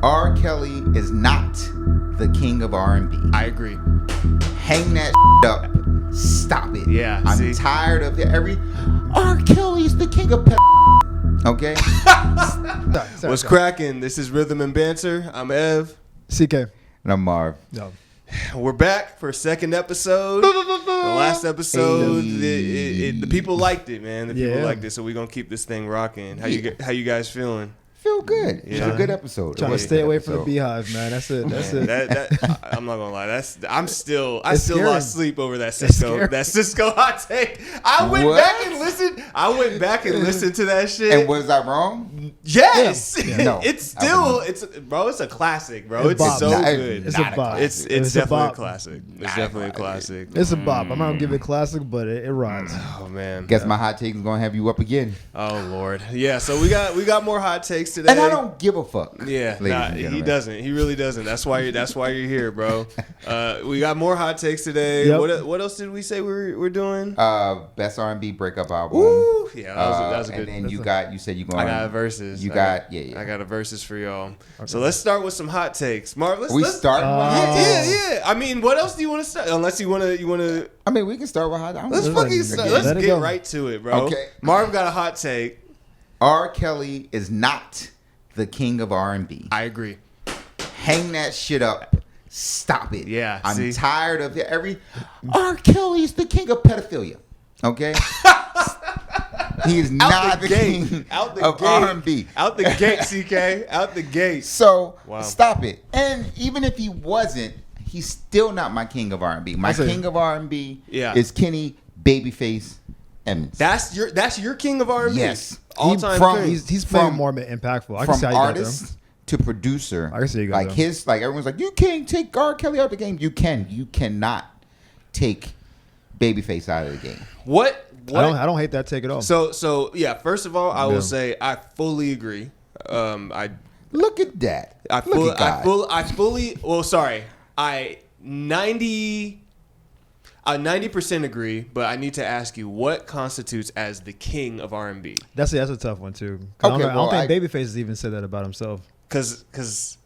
R. Kelly is not the king of R&B. I agree. Hang that up. Stop it. Yeah, I'm tired of every R. Kelly's the king of okay? What's cracking? This is Rhythm and Banter. I'm Ev. CK. And I'm Marv. No. We're back for a second episode. The last episode, the people liked it, man. The people liked it, so we're gonna keep this thing rocking. How you guys feeling? Feel good. It's a good episode. Trying to stay away from the beehive, man. That's it. I'm not gonna lie. I still scary. lost sleep over that Cisco hot take. I went back and listened to that shit. And was I wrong? Yes. Yeah. No, it's a classic, bro. It's bop. so good. It's a bop. It's definitely a classic. It's definitely a classic. It's a bop. I'm not gonna give it classic, but it rides. Oh man. Guess my hot take is gonna have you up again. Oh Lord. Yeah. So we got more hot takes today. And I don't give a fuck. Yeah. Nah, he doesn't. He really doesn't. That's why you're here, bro. We got more hot takes today. Yep. What else did we say we're doing? Best R&B breakup album. Ooh, yeah, that was a good. And then you said you going. I got verses. I got a verses for y'all. Okay. So let's start with some hot takes. Marv, let's start with hot takes. Yeah. I mean, what else do you want to start? Unless you want to. I mean, we can start with hot. Let's fucking start. Let's get right to it, bro. Okay. Marv got a hot take. R. Kelly is not the king of R&B. I agree. Hang that shit up. Stop it. Yeah. I'm tired of every R. Kelly's the king of pedophilia. Okay? He is not the king of R&B. Out the gate, CK. Out the gate. So, stop it. And even if he wasn't, he's still not my king of R&B. My king of R&B is Kenny Babyface Emmons. That's your king of R&B? Yes. All time. He's playing more impactful. I can see how you artist to producer. I can see you like everyone's like, you can't take R. Kelly out of the game. You can. You cannot take Babyface out of the game. What? I don't hate that take at all. So yeah. First of all, I will say I fully agree. I look at that. I 90% agree, but I need to ask you, what constitutes as the king of R&B? That's a tough one too. Okay, I don't think Babyface has even said that about himself. Because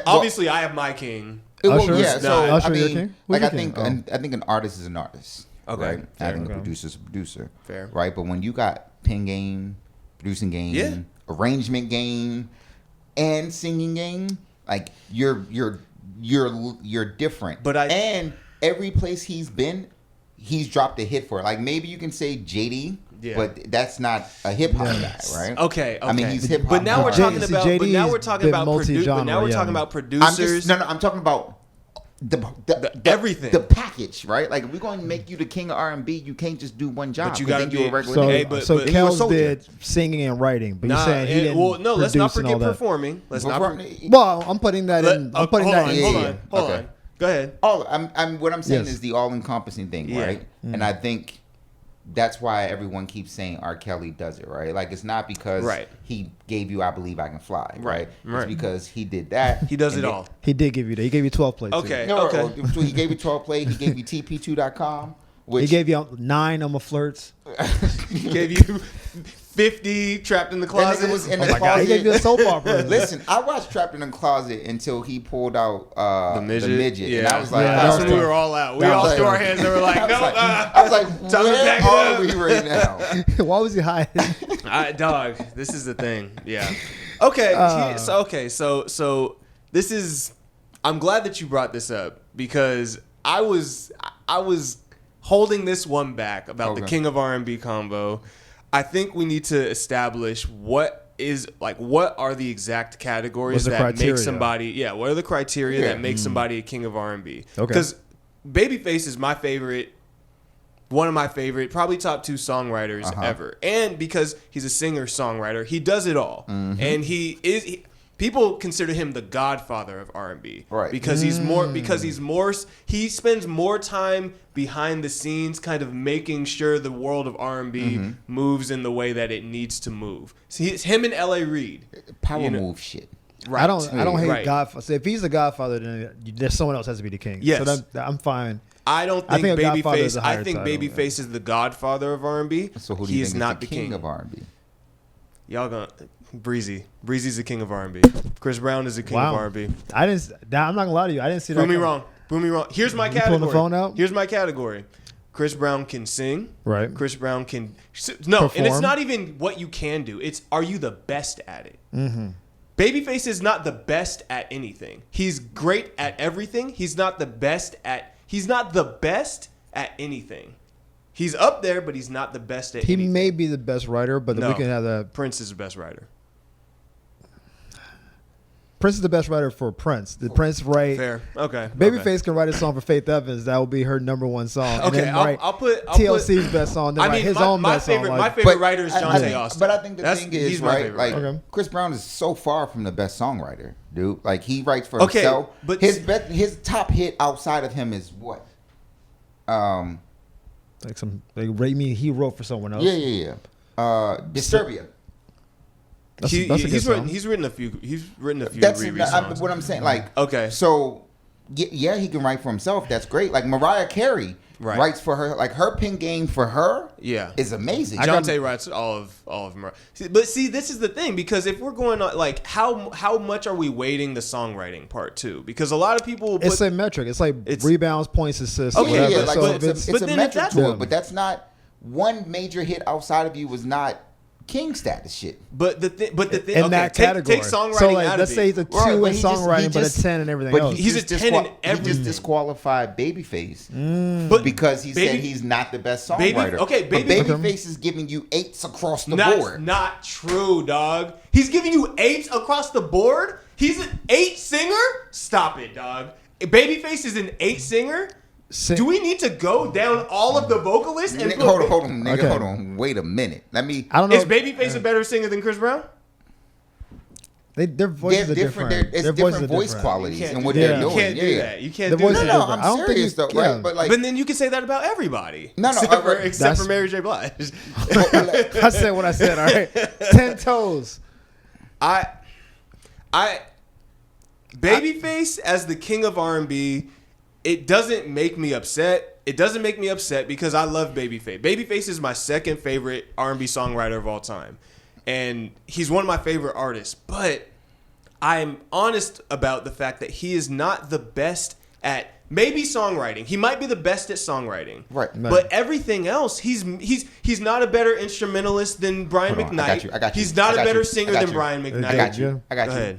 obviously I have my king. Usher? Yeah. So Usher, I mean, your king? like I king? think an artist is an artist. Okay. Right? Fair. I think a producer is a producer. Fair. Right. But when you got pen game, producing game, arrangement game, and singing game, like you're different. And every place he's been, he's dropped a hit for it. Like maybe you can say JD, but that's not a hip hop guy, right? Okay. I mean, he's hip hop. But now we're talking about. But now we're talking about. talking about producers. I'm talking about the everything, the package, right? Like if we're going to make you the king of R&B, you can't just do one job. But you got to be a regular. So Kels did singing and writing, but you're saying he didn't. Well, no, let's not forget performing. performing. Well, I'm putting that in. I'm putting that in. Hold on. Go ahead. What I'm saying is the all-encompassing thing, right? Mm-hmm. And I think that's why everyone keeps saying R. Kelly does it, right? Like it's not because he gave you "I Believe I Can Fly," right? It's because he did that. He does it all. He did give you that. He gave you 12 plays. Okay. So he gave you 12 plays. He gave you TP2.com. He gave you 9 on my flirts. He gave you 50 Trapped in the Closet. Was in the closet. He gave you a soap opera. Listen, I watched Trapped in the Closet until he pulled out the midget. Yeah. And I was like, that's when we were all out. We all threw our hands and were like, no. I was like, where are we right now? Why was he hiding? Dog, this is the thing. Yeah. Okay. So this is. I'm glad that you brought this up because I was holding this one back about the King of R&B combo. I think we need to establish what are the exact categories that make somebody. Yeah. What are the criteria that make somebody a king of R&B? Okay. Because Babyface is my favorite. One of my favorite, probably top 2 songwriters ever. And because he's a singer-songwriter, he does it all. Mm-hmm. And people consider him the godfather of R&B. Right. Because he spends more time behind the scenes kind of making sure the world of R&B moves in the way that it needs to move. So it's him and L.A. Reid. Power move shit. Right. I don't hate Godfather. So if he's the godfather, then there's someone else has to be the king. Yes. So I'm fine. I think Babyface. I think Babyface is the godfather of R&B. So who do you think is the king of R&B? Y'all gonna Breezy. Breezy's the king of R&B. Chris Brown is the king of R&B. I'm not gonna lie to you. I didn't see that. Prove me wrong. Here's my category. Pulling the phone out? Here's my category. Chris Brown can sing. Right. Chris Brown can Perform. And it's not even what you can do. It's are you the best at it? Mm-hmm. Babyface is not the best at anything. He's great at everything. He's not the best at anything. He's up there, but he's not the best at anything. He may be the best writer, but we can have that. Prince is the best writer. Prince is the best writer for Prince. Did Prince write? Fair. Okay. Babyface can write a song for Faith Evans. That will be her number one song. Okay. I'll put TLC's best song. Then write his own best song. My favorite writer is Jonte Austin. But I think the thing is, right? Like Chris Brown is so far from the best songwriter, dude. Like he writes for himself. But his top hit outside of him is what? He wrote for someone else. Yeah. Disturbia. He's written a few That's songs. what I'm saying. Like, okay, so yeah, he can write for himself. That's great. Like Mariah Carey writes for her. Like her pen game for her, is amazing. Jonte writes all of Mariah. But see, this is the thing, because if we're going on, like, how much are we weighting the songwriting part too? Because a lot of people it's a metric. It's like rebounds, points, assists. Okay, whatever. Like, it's a metric to it, but that's not one major hit outside of you was not king status shit. But the thing in that category. Take songwriting so like, out of let's say he's a 2 in songwriting, but a 10 in everything else. He's a 10 in everything. He just disqualified Babyface, but because he said he's not the best songwriter. But Babyface is giving you 8s across the board. Not true, dog. He's giving you 8s across the board. He's an 8 singer. Stop it, dog. Babyface is an 8 singer. Do we need to go down all of the vocalists? And hold on, nigga. Okay. Hold on. Wait a minute. I don't know. Is Babyface a better singer than Chris Brown? Their voices are different. It's different voice qualities and what they're doing. You can't do that. You can't do that. No, I'm serious though, right? But then you can say that about everybody. No, except for Mary J. Blige. I said what I said. All right, 10 toes. Babyface as the king of R&B. It doesn't make me upset. It doesn't make me upset because I love Babyface. Babyface is my second favorite R&B songwriter of all time. And he's one of my favorite artists. But I'm honest about the fact that he is not the best at maybe songwriting. He might be the best at songwriting. Right. But everything else, he's not a better instrumentalist than Brian McKnight. I got you. He's not a better singer than Brian McKnight. I got you.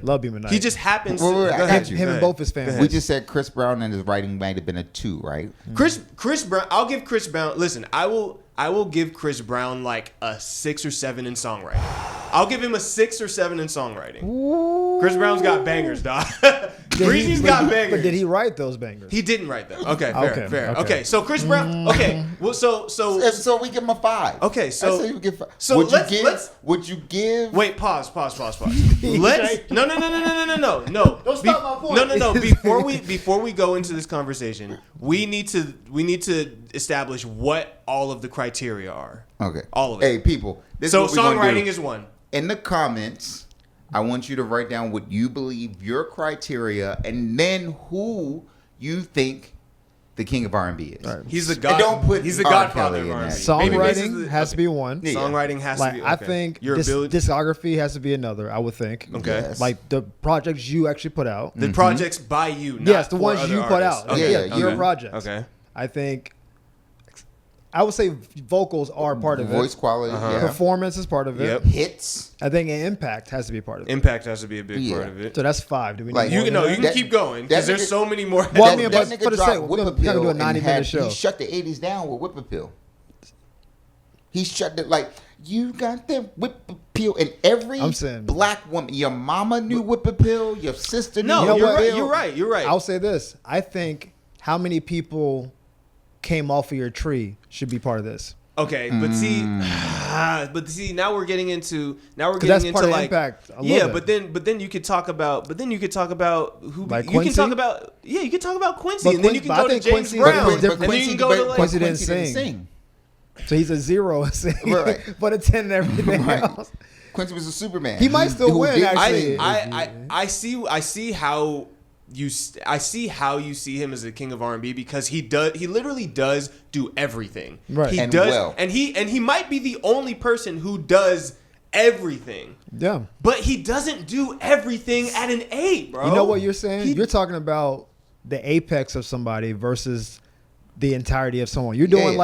Love you, McKnight. He just happens to... I got you. Him and both his families. We just said Chris Brown and his writing might have been a 2, right? Chris Brown... I'll give Chris Brown... Listen, I will give Chris Brown like a 6 or 7 in songwriting. I'll give him a 6 or 7 in songwriting. Ooh. Chris Brown's got bangers, dog. Breezy's got bangers. But did he write those bangers? He didn't write them. Okay, fair. Okay, so Chris Brown. Okay, well, so we give him a 5. Okay, so you give 5. So would you give? Wait, pause. Let's no. Don't stop my point. No. Before we go into this conversation, we need to establish what all of the criteria are. Okay, all of it. Hey, people. So songwriting is 1. In the comments, I want you to write down what you believe your criteria, and then who you think the king of R&B is. Right. He's the god. He's the godfather of R&B. Songwriting has to be 1. Yeah. Songwriting has to be. Okay. I think discography has to be another. I would think. Okay. Yes. Like the projects you actually put out. The projects by you. Not yes, the ones you put out. Okay. Your projects. Okay. I think. I would say vocals are part of it. Voice quality, Performance is part of it. Yep. Hits. I think impact has to be part of it. Impact has to be a big part of it. So that's 5. Do we need more? You can keep going because there's so many more. Well, but for the sake, we're going to do a 90-minute show. He shut the 80s down with Whip Appeal. He shut it like, you got that Whip Appeal. And every black woman, your mama knew Whip Appeal, your sister knew Whip Appeal. You're right. I'll say this. I think how many people came off of your tree should be part of this. Okay, but see, now we're getting into part of like impact. But then you could talk about who like you Quincy? can talk about. Yeah, you can talk about Quincy, and then you can go to James Brown, and then you can go to like Quincy didn't sing. So he's a 0 in singing, but a 10 in everything else. Quincy was a Superman. He might still win. Actually, I see how you see him as the king of R&B because he literally does do everything. Right. He and does, well. and he might be the only person who does everything. Yeah. But he doesn't do everything at an 8, bro. You know what you're saying? You're talking about the apex of somebody versus the entirety of someone. You're doing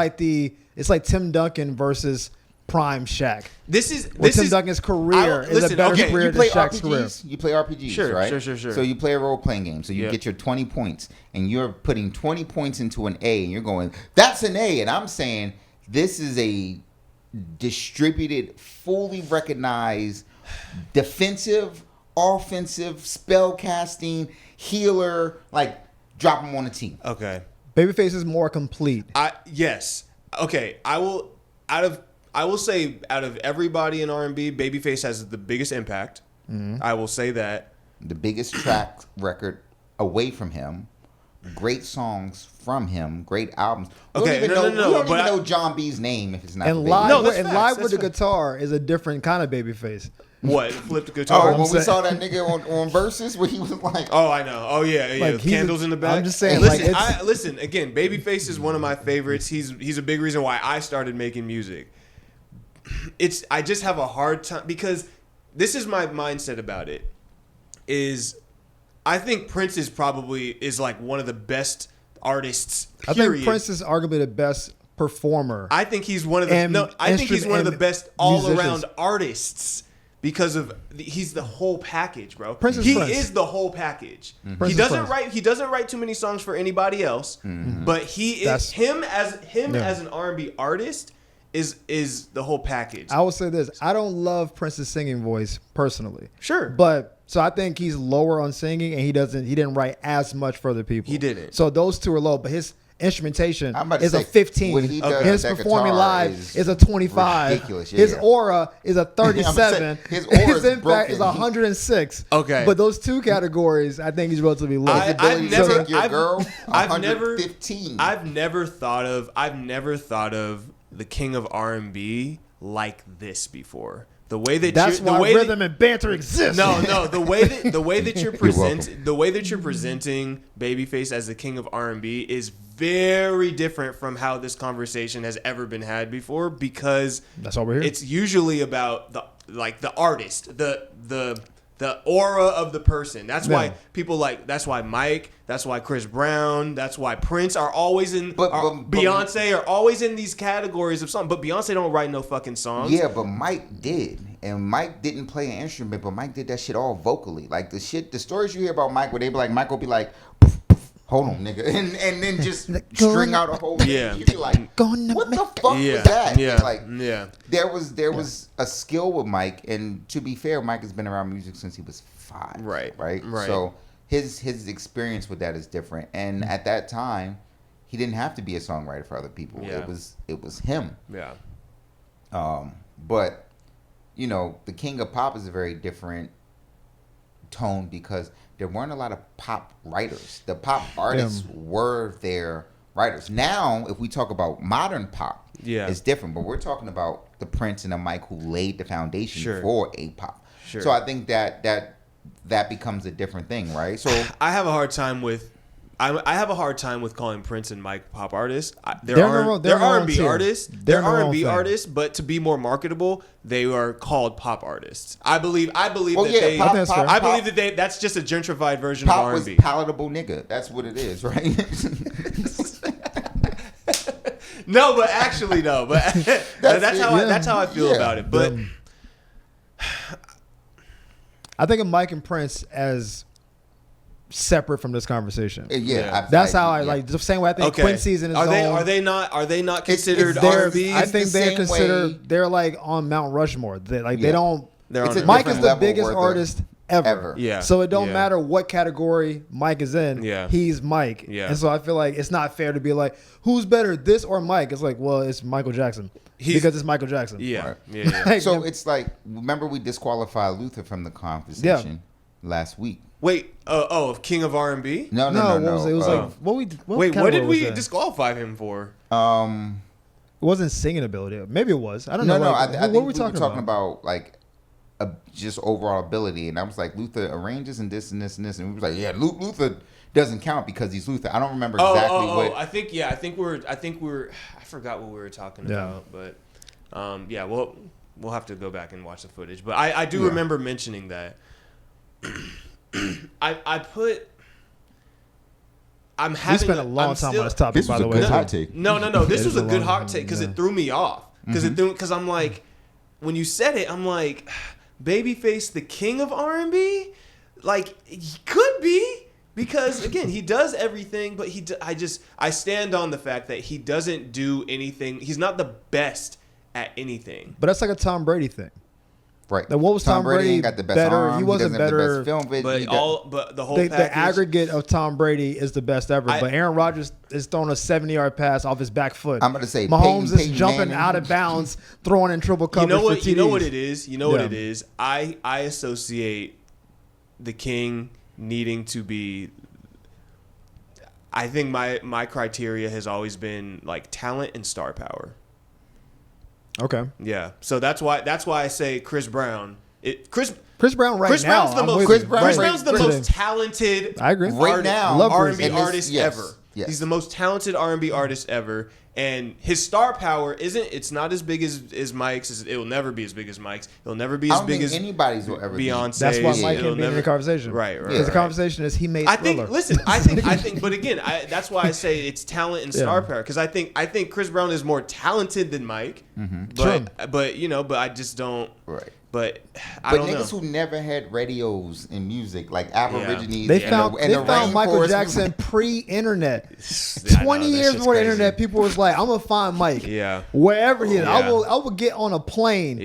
it's like Tim Duncan versus prime Shaq. Tim Duncan's career is a better career than Shaq's career. You play RPGs, right? Sure. So you play a role-playing game. So you get your 20 points, and you're putting 20 points into an A, and you're going, that's an A. And I'm saying this is a distributed, fully recognized, defensive, offensive, spell casting, healer, like drop them on the team. Okay. Babyface is more complete. Yes. Okay. I will say out of everybody in R&B, Babyface has the biggest impact. Mm-hmm. I will say that. The biggest track record away from him. Great songs from him. Great albums. We don't even know John B's name if it's not. And live with the guitar is a different kind of Babyface. What? Flipped the guitar? When we saw that nigga on Versus where he was like... Oh, I know. Oh, yeah. Like candles in the back. I'm just saying. Listen, again, Babyface is one of my favorites. He's a big reason why I started making music. I just have a hard time because this is my mindset about it. I think Prince is like one of the best artists. Period. I think Prince is arguably the best performer. I think he's one of the best all around artists because he's the whole package, bro. Prince is the whole package. Mm-hmm. He doesn't write too many songs for anybody else, mm-hmm. but him as an R&B artist is the whole package. I will say this: I don't love Prince's singing voice personally. Sure, but so I think he's lower on singing, and he didn't write as much for other people. He didn't. So those two are low, but his instrumentation is a 15. His performing live is a 25. Ridiculous. Yeah. His aura is a 37. His impact is 106. Okay, but those two categories, I think he's relatively low. I've never thought of the king of R&B like this before. The way that rhythm and banter exists. No, the way that you're presenting Babyface as the king of R&B is very different from how this conversation has ever been had before because that's all we're here. It's usually about the artist, the aura of the person. That's why people that's why Mike, that's why Chris Brown, that's why Prince are always in, Beyonce are always in these categories of songs. But Beyonce don't write no fucking songs. Yeah, but Mike did. And Mike didn't play an instrument, but Mike did that shit all vocally. Like the stories you hear about Mike where they be like, Mike will be like, hold on, nigga. And then just string out a whole thing. Yeah. You'd be like, what the fuck was that? Yeah. There was a skill with Mike, and to be fair, Mike has been around music since he was 5. Right. So his experience with that is different. And at that time, he didn't have to be a songwriter for other people. Yeah. It was him. Yeah. But the king of pop is a very different tone because there weren't a lot of pop writers. The pop artists were their writers. Now, if we talk about modern pop, it's different. But we're talking about the Prince and the Mike who laid the foundation for a pop. Sure. So I think that becomes a different thing, right? So I have a hard time with calling Prince and Mike pop artists. They're R&B artists. They're R&B artists, but to be more marketable, they are called pop artists. I believe that that's just a gentrified version of R&B. Pop was palatable nigga. That's what it is, right? No, but actually no. But that's how I feel about it. But I think of Mike and Prince as separate from this conversation. Yeah. That's how I like the same way I think Quincy's in his own. Are they not considered R&B? I think they're considered. They're like on Mount Rushmore. They don't. Mike is the biggest artist ever. Yeah. So it don't matter what category Mike is in. Yeah. He's Mike. Yeah. And so I feel like it's not fair to be like, who's better, this or Mike? It's like, well, it's Michael Jackson. Because it's Michael Jackson. Yeah. Right. Yeah. So it's like, remember we disqualified Luther from the conversation last week. Wait, of King of R&B? No. It was like what did we disqualify him for? It wasn't singing ability. Maybe it was. I don't know. I think we were talking about like just overall ability, and I was like, Luther arranges and this and this and this, and we was like, yeah, Luther doesn't count because he's Luther. I don't remember exactly what. I think we're. I forgot what we were talking about, but well, we'll have to go back and watch the footage. But I do remember mentioning that. I'm having. We spent a long time on this topic, by the way. This was a good hot take. No. This was a good hot take because it threw me off. Because I'm like, when you said it, I'm like, Babyface, the king of R&B, like he could be. Because again, he does everything, but I stand on the fact that he doesn't do anything. He's not the best at anything. But that's like a Tom Brady thing. Right. Like, what was Tom Brady ain't got the best better? arm. He wasn't better. Film but the whole package, the aggregate of Tom Brady is the best ever. But Aaron Rodgers is throwing a 70-yard pass off his back foot. I'm going to say Mahomes is Peyton jumping Manning. out of bounds, throwing in triple coverage. You know what it is. What it is. I associate the king needing to be. I think my criteria has always been like talent and star power. Okay. Yeah. So that's why I say Chris Brown. Chris Brown Chris now. Brown's the most talented. I agree. Right now, R&B artist ever. Yes. He's the most talented R&B artist ever. And his star power it's not as big as Mike's. It will never be as big as Mike's. It'll never be as big as anybody's will ever Beyonce. That's why Mike can't be in the conversation. Right. Because the conversation is he made Thriller. I think, but again, that's why I say it's talent and star power. Because I think Chris Brown is more talented than Mike. Mm-hmm. But I just don't. Right. But I don't know. Niggas who never had radios in music, like Aborigines, they found Michael Jackson pre-internet. 20 years before the internet, people was like, "I'm gonna find Mike, wherever he is. I will get on a plane,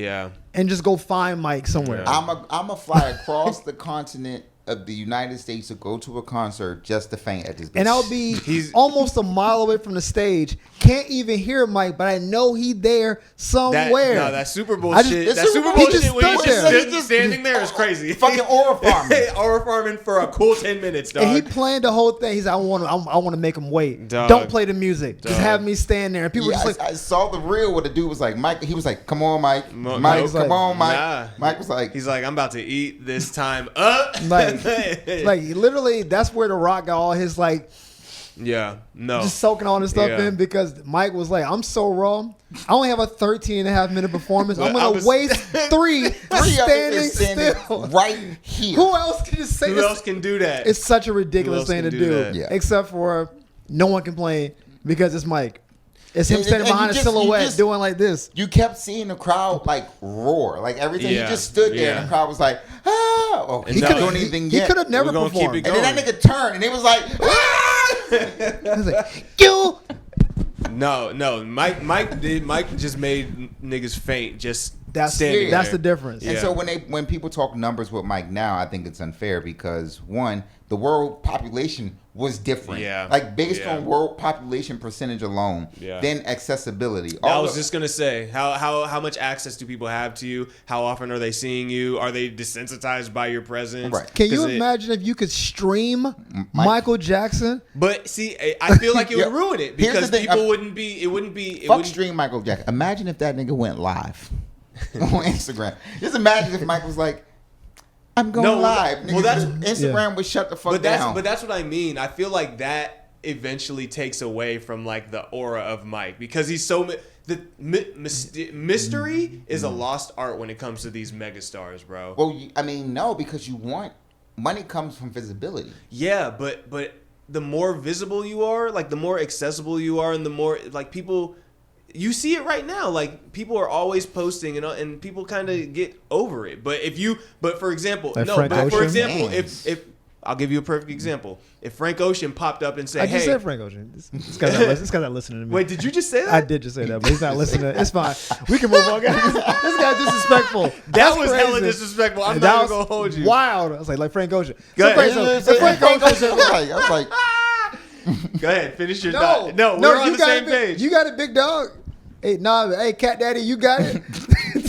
and just go find Mike somewhere. I'm a fly across the continent of the United States to go to a concert just to faint at this bitch. And I'll be almost a mile away from the stage. Can't even hear Mike, but I know he there somewhere. That Super Bowl shit. That Super Bowl shit when he's just standing there is crazy. Fucking aura farming. Aura farming for a cool 10 minutes, dog. And he planned the whole thing. He's like, I want to make him wait. Dog. Don't play the music. Just have me stand there. And people just like, I saw the reel where the dude was like, Mike. He was like, come on, Mike. Mike, come on, Mike. Nah. Mike was like, he's like, I'm about to eat this time up. Like literally, that's where The Rock got all his just soaking all this stuff in, because Mike was like, I'm so raw. I only have a 13.5-minute performance. I'm gonna waste three standing still right here. Who else can just say? Who else can do that? It's such a ridiculous thing to do. Except for no one complained because it's Mike. It's him standing behind a silhouette doing like this. You kept seeing the crowd like roar. Like everything, he just stood there and the crowd was like, ah. Oh, he couldn't do anything yet. He could have never performed. And then that nigga turned and it was like, ah. I was like, you. No. Mike just made niggas faint just standing. That's the difference. And so when people talk numbers with Mike now, I think it's unfair because one, the world population was different. Yeah. Like based on world population percentage alone. Yeah. Then accessibility. I was just gonna say, how much access do people have to you? How often are they seeing you? Are they desensitized by your presence? Right. Can you imagine if you could stream Michael Jackson? But see, I feel like it would ruin it because people wouldn't be. Fuck stream Michael Jackson. Imagine if that nigga went live on Instagram. Just imagine if Mike was like, I'm going live. Well, that's Instagram would shut the fuck down. But that's what I mean. I feel like that eventually takes away from like the aura of Mike because he's so the mystery is a lost art when it comes to these megastars, bro. Well, I mean, no, because money comes from visibility. Yeah, but the more visible you are, like the more accessible you are, and the more like people. You see it right now. Like people are always posting, and people kind of get over it. But for example, if I'll give you a perfect example. If Frank Ocean popped up and said, "Hey," I just said Frank Ocean. This guy's not listening to me. Wait, did you just say that? I did just say that, but he's not listening. It's fine. We can move on, guys. This guy's disrespectful. That was hella disrespectful. I'm not even gonna hold you. Wild. I was like Frank Ocean. Go ahead. Frank Ocean. I was like. Go ahead, finish your thought. No, we're on the same page. You got it, big dog. Hey, Cat Daddy, you got it.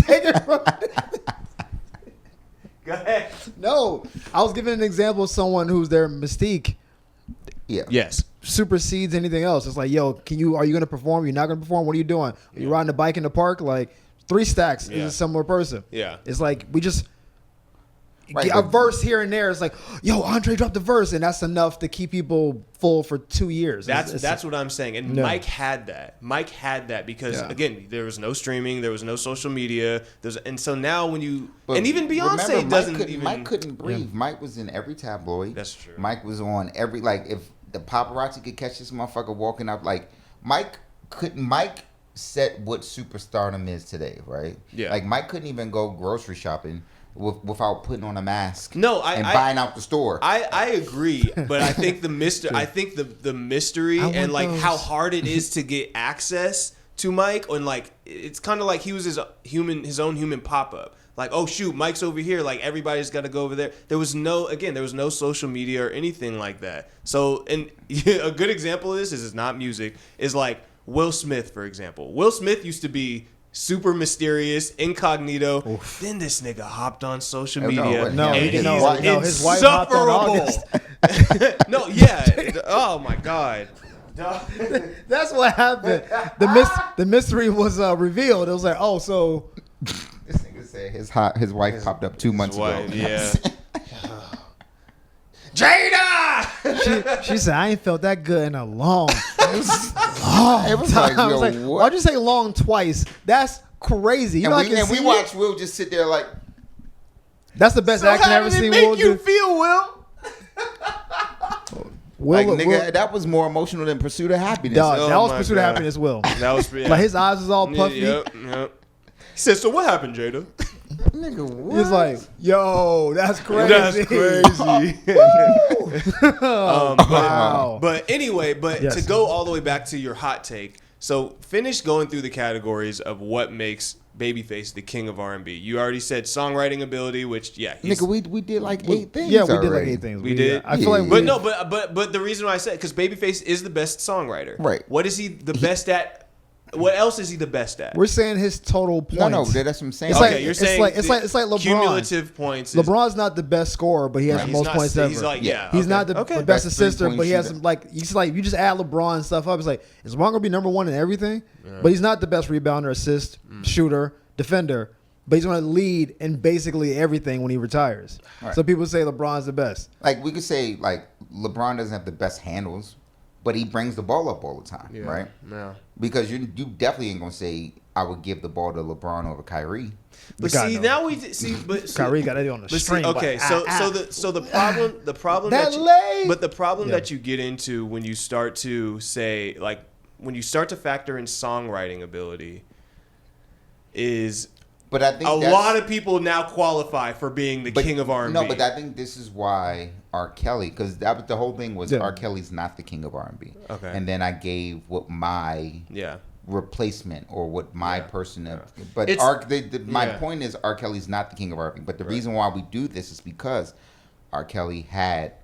Take it from Go ahead. No, I was giving an example of someone who's their mystique. Yeah. Yes. Supersedes anything else. It's like, yo, are you going to perform? You're not going to perform? What are you doing? Are you riding a bike in the park? Like 3 Stacks is a similar person. Yeah. It's like a verse here and there. It's like, yo, Andre dropped the verse, and that's enough to keep people full for 2 years. That's what I'm saying. And Mike had that because again, there was no streaming, there was no social media, and so now when you and even Beyonce Mike couldn't breathe. Yeah. Mike was in every tabloid. That's true. Mike was on every if the paparazzi could catch this motherfucker walking up Mike set what superstardom is today, right? Yeah. Mike couldn't even go grocery shopping without putting on a mask. And buying out the store. I agree, but I think the mystery and how hard it is to get access to Mike, and it's kind of like he was his own human pop up. Oh shoot, Mike's over here. Everybody's got to go over there. There was no social media or anything like that. So, and a good example of this is not music. Is Will Smith, for example. Will Smith used to be super mysterious, incognito. Oof. Then this nigga hopped on social media. His wife hopped on August. No, yeah. Oh my God. That's what happened. The mystery was revealed. It was so. This nigga said his wife popped up 2 months ago. Yeah. Jada! She said, I ain't felt that good in a long time. I was why'd you say long twice? That's crazy. We watched Will just sit there that's the best action I've ever seen. Will you feel, Will? Will, that was more emotional than Pursuit of Happiness. That was Pursuit of Happiness, Will. That was his eyes was all puffy. Yep. He said, so what happened, Jada? Nigga, what? He's yo, that's crazy. That's crazy. Wow. But anyway, to go all the way back to your hot take, so finish going through the categories of what makes Babyface the king of R&B. You already said songwriting ability, which nigga, we did 8 things. Yeah, we did 8 things. We did. I feel but the reason why I said because Babyface is the best songwriter. Right. What is he the best at? What else is he the best at? We're saying his total points. No, that's what I'm saying. You're saying it's like LeBron. Cumulative points. LeBron's not the best scorer, but he has the most points ever. He's not the best assister, but he has you just add LeBron stuff up. It's is LeBron gonna be number 1 in everything? Yeah. But he's not the best rebounder, assist, shooter, defender. But he's gonna lead in basically everything when he retires. Right. So people say LeBron's the best. We could say LeBron doesn't have the best handles, but he brings the ball up all the time, right? Yeah. Because you definitely ain't gonna say I would give the ball to LeBron over Kyrie. But see, now we see, but Kyrie got it on the string. Okay, so the problem that you get into when you start to say when you start to factor in songwriting ability is. But I think a lot of people now qualify for being the king of R&B. No, but I think this is why R. Kelly, because the whole thing was R. Kelly's not the king of R&B. Okay. And then I gave what my replacement or what my person. But my point is R. Kelly's not the king of R&B. But the reason why we do this is because R. Kelly had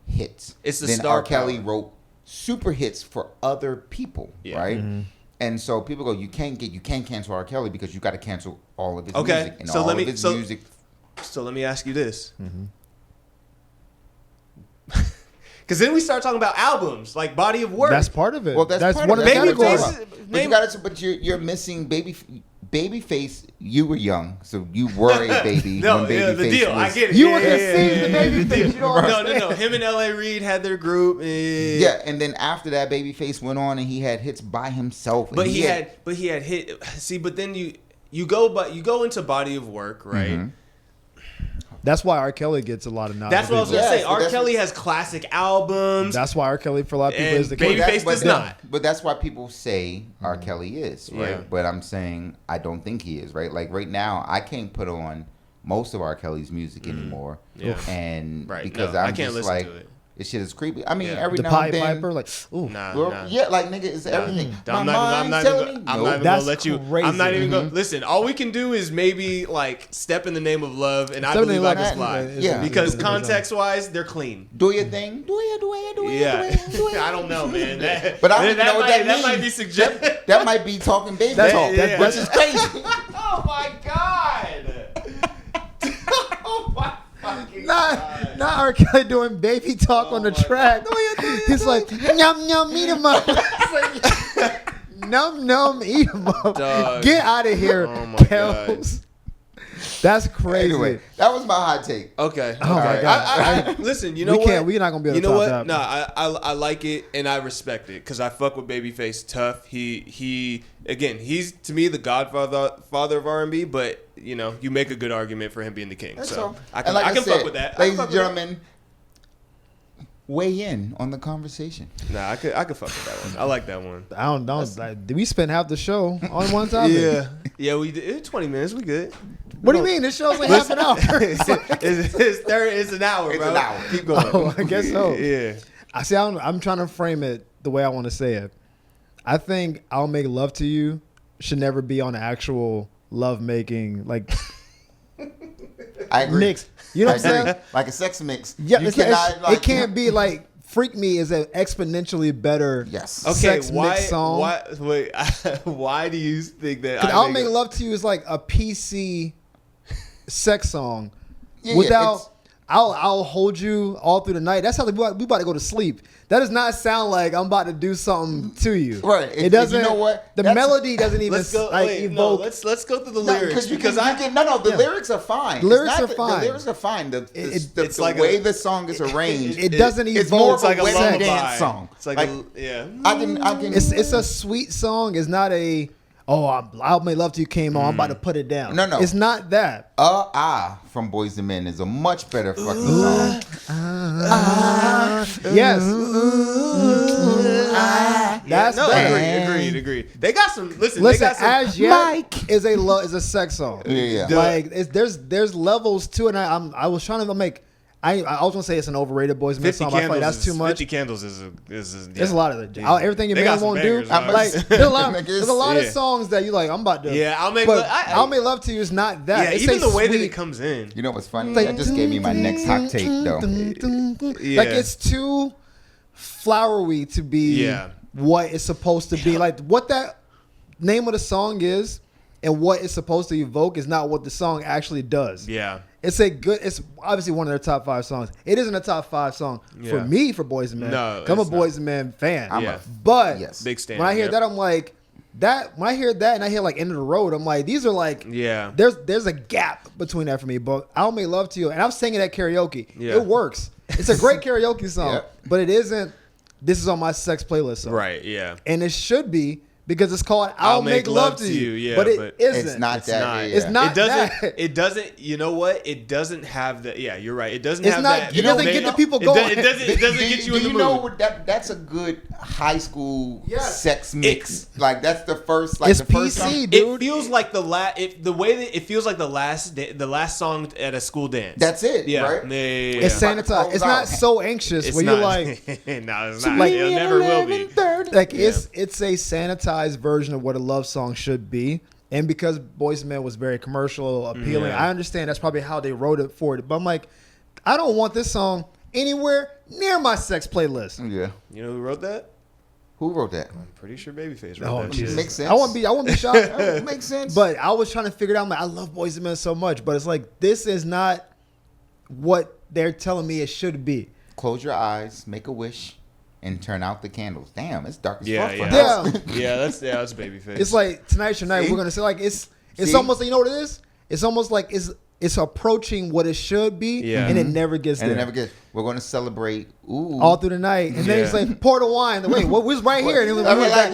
hits. It's the then star R. Kelly wrote super hits for other people, right? Mm-hmm. And so people go, you can't cancel R. Kelly because you got to cancel all of his music and music. So let me ask you this. Because then we start talking about albums, body of work. That's part of it. Well, that's part one of the categories. But you're missing Babyface. You were young, so you were a baby. No, the deal. I get it. You were conceived the Babyface. No. Him and L.A. Reid had their group. Yeah, and then after that, Babyface went on and he had hits by himself. But he had hit. See, but then you go into body of work, right? Mm-hmm. That's why R. Kelly gets a lot of knowledge. That's what I was going to say. R. Kelly has classic albums. That's why R. Kelly, for a lot of people, is the king. Babyface does not. But that's why people say R. Kelly is, right? Yeah. But I'm saying I don't think he is, right? Right now, I can't put on most of R. Kelly's music anymore. Yeah. And because I can't listen to it. This shit is creepy. I mean, every the now and then. Piper, nah. Yeah, nigga, it's everything. I'm not even gonna let you. I'm not even gonna listen. All we can do is maybe Step in the Name of Love, and I Believe I Can Fly. Yeah, because context wise, they're clean. Do your thing. Do it. Yeah, I don't know, man. But I don't know what that means. That might be suggestive. That might be talking baby talk. Which is crazy. Oh my god. Not R. Kelly doing baby talk on the track. He's like, yum, eat him up. Num, eat him up. Dog. Get out of here, Oh my Kels. That's crazy. Anyway, that was my hot take. Okay. Oh my God. Listen, you know what? We're not gonna be able to top that. No, I like it and I respect it because I fuck with Babyface tough. He's to me the godfather of R&B, but you make a good argument for him being the king. That's so all. I can said, fuck with that. Ladies and gentlemen, weigh in on the conversation. Nah, I could fuck with that one. I like that one. I don't know. Did we spend half the show on one topic? Yeah, we did. 20 minutes, we good. What do you mean? This show's like half an hour. It's an hour, bro. It's an hour. Keep going. Oh, I guess so. Yeah. I see. I'm trying to frame it the way I want to say it. I think "I'll Make Love to You" should never be on actual love making I agree. mix. You know what I'm saying? Like a sex mix. Yeah, it can't be like "Freak Me" is an exponentially better sex mix song. Why do you think that? "I'll Make Love to You" is like a PC sex song. I'll hold you all through the night. That's how we about to go to sleep. That does not sound like I'm about to do something to you. Right. It doesn't. You know what? The melody doesn't even evoke. Let's go through the lyrics because the lyrics are fine. The lyrics are fine. The lyrics are fine. It's the like way the song is arranged. It doesn't evoke. It's more of like a a wedding lullaby. dance song. It's like yeah. I can. It's a sweet song. It's not a. Oh, "I'll Make Love to You" came on. I'm about to put it down. No. It's not that. From Boys II Men is a much better fucking song. Yes. That's better. Agreed. They got some. Listen. Listen, They got some, "As Yet" is a sex song. Yeah. Like there's levels to it. And I was trying to make. I was gonna say it's an overrated Boys II Men song. But I feel like that's too much. 50 Candles is There's a lot of it. Everything Your They got Man some Won't Do. bangers, Like there's a lot of Yeah. songs that you like. I'm about to. Yeah, I'll make Love to You is not that. Yeah, It's even a the way that sweet- it comes in. You know what's funny? That just gave me my next hot take, though. Like it's too flowery to be what it's supposed to be. Like what that name of the song is and what it's supposed to evoke is not what the song actually does. Yeah. It's obviously one of their top 5 songs. It isn't a top 5 song for me for Boys II Men. No, I'm a Boys II Men fan. But big stand. When I hear that, I'm like, when I hear that and I hear like "End of the Road," I'm like, these are like, there's a gap between that for me. But "I'll Make Love to You," and I'm singing at karaoke. Yeah. It works. It's a great karaoke song, but it isn't. This is on my sex playlist song. Right. Yeah. And it should be. Because it's called "I'll Make Love to You," yeah, but it isn't. It's not that. It's not. It doesn't. You know what? It doesn't have the. Yeah, you're right. It doesn't it's have not, that. It doesn't get the people going. It doesn't get you in the mood. You know that's a good high school sex mix. Like that's the first. Like it's the first PC, song. dude. It feels like the way that it feels like the last song at a school dance. That's it. Yeah. Right. It's sanitized. It's not so anxious it's where not. You're like, no, it's not. Like, it never will be. Like it's a sanitized version of what a love song should be. And because Boys II Men was very commercial appealing, I understand that's probably how they wrote it for it. But I'm like, I don't want this song anywhere near my sex playlist. Yeah. You know who wrote that? Who wrote that? I'm pretty sure Babyface wrote that. Jesus. Makes sense. I won't be shocked. It makes sense. But I was trying to figure it out. I'm like, I love Boys II Men so much, but it's like this is not what they're telling me it should be. Close your eyes, make a wish, and turn out the candles. Damn, it's dark as fuck. That's Babyface. It's like Tonight's Your Night. We're gonna say like it's almost like, you know what it is? It's almost like it's approaching what it should be, and it never gets there. We're gonna celebrate all through the night, and then it's like pour the wine. Wait, what was right here? And it was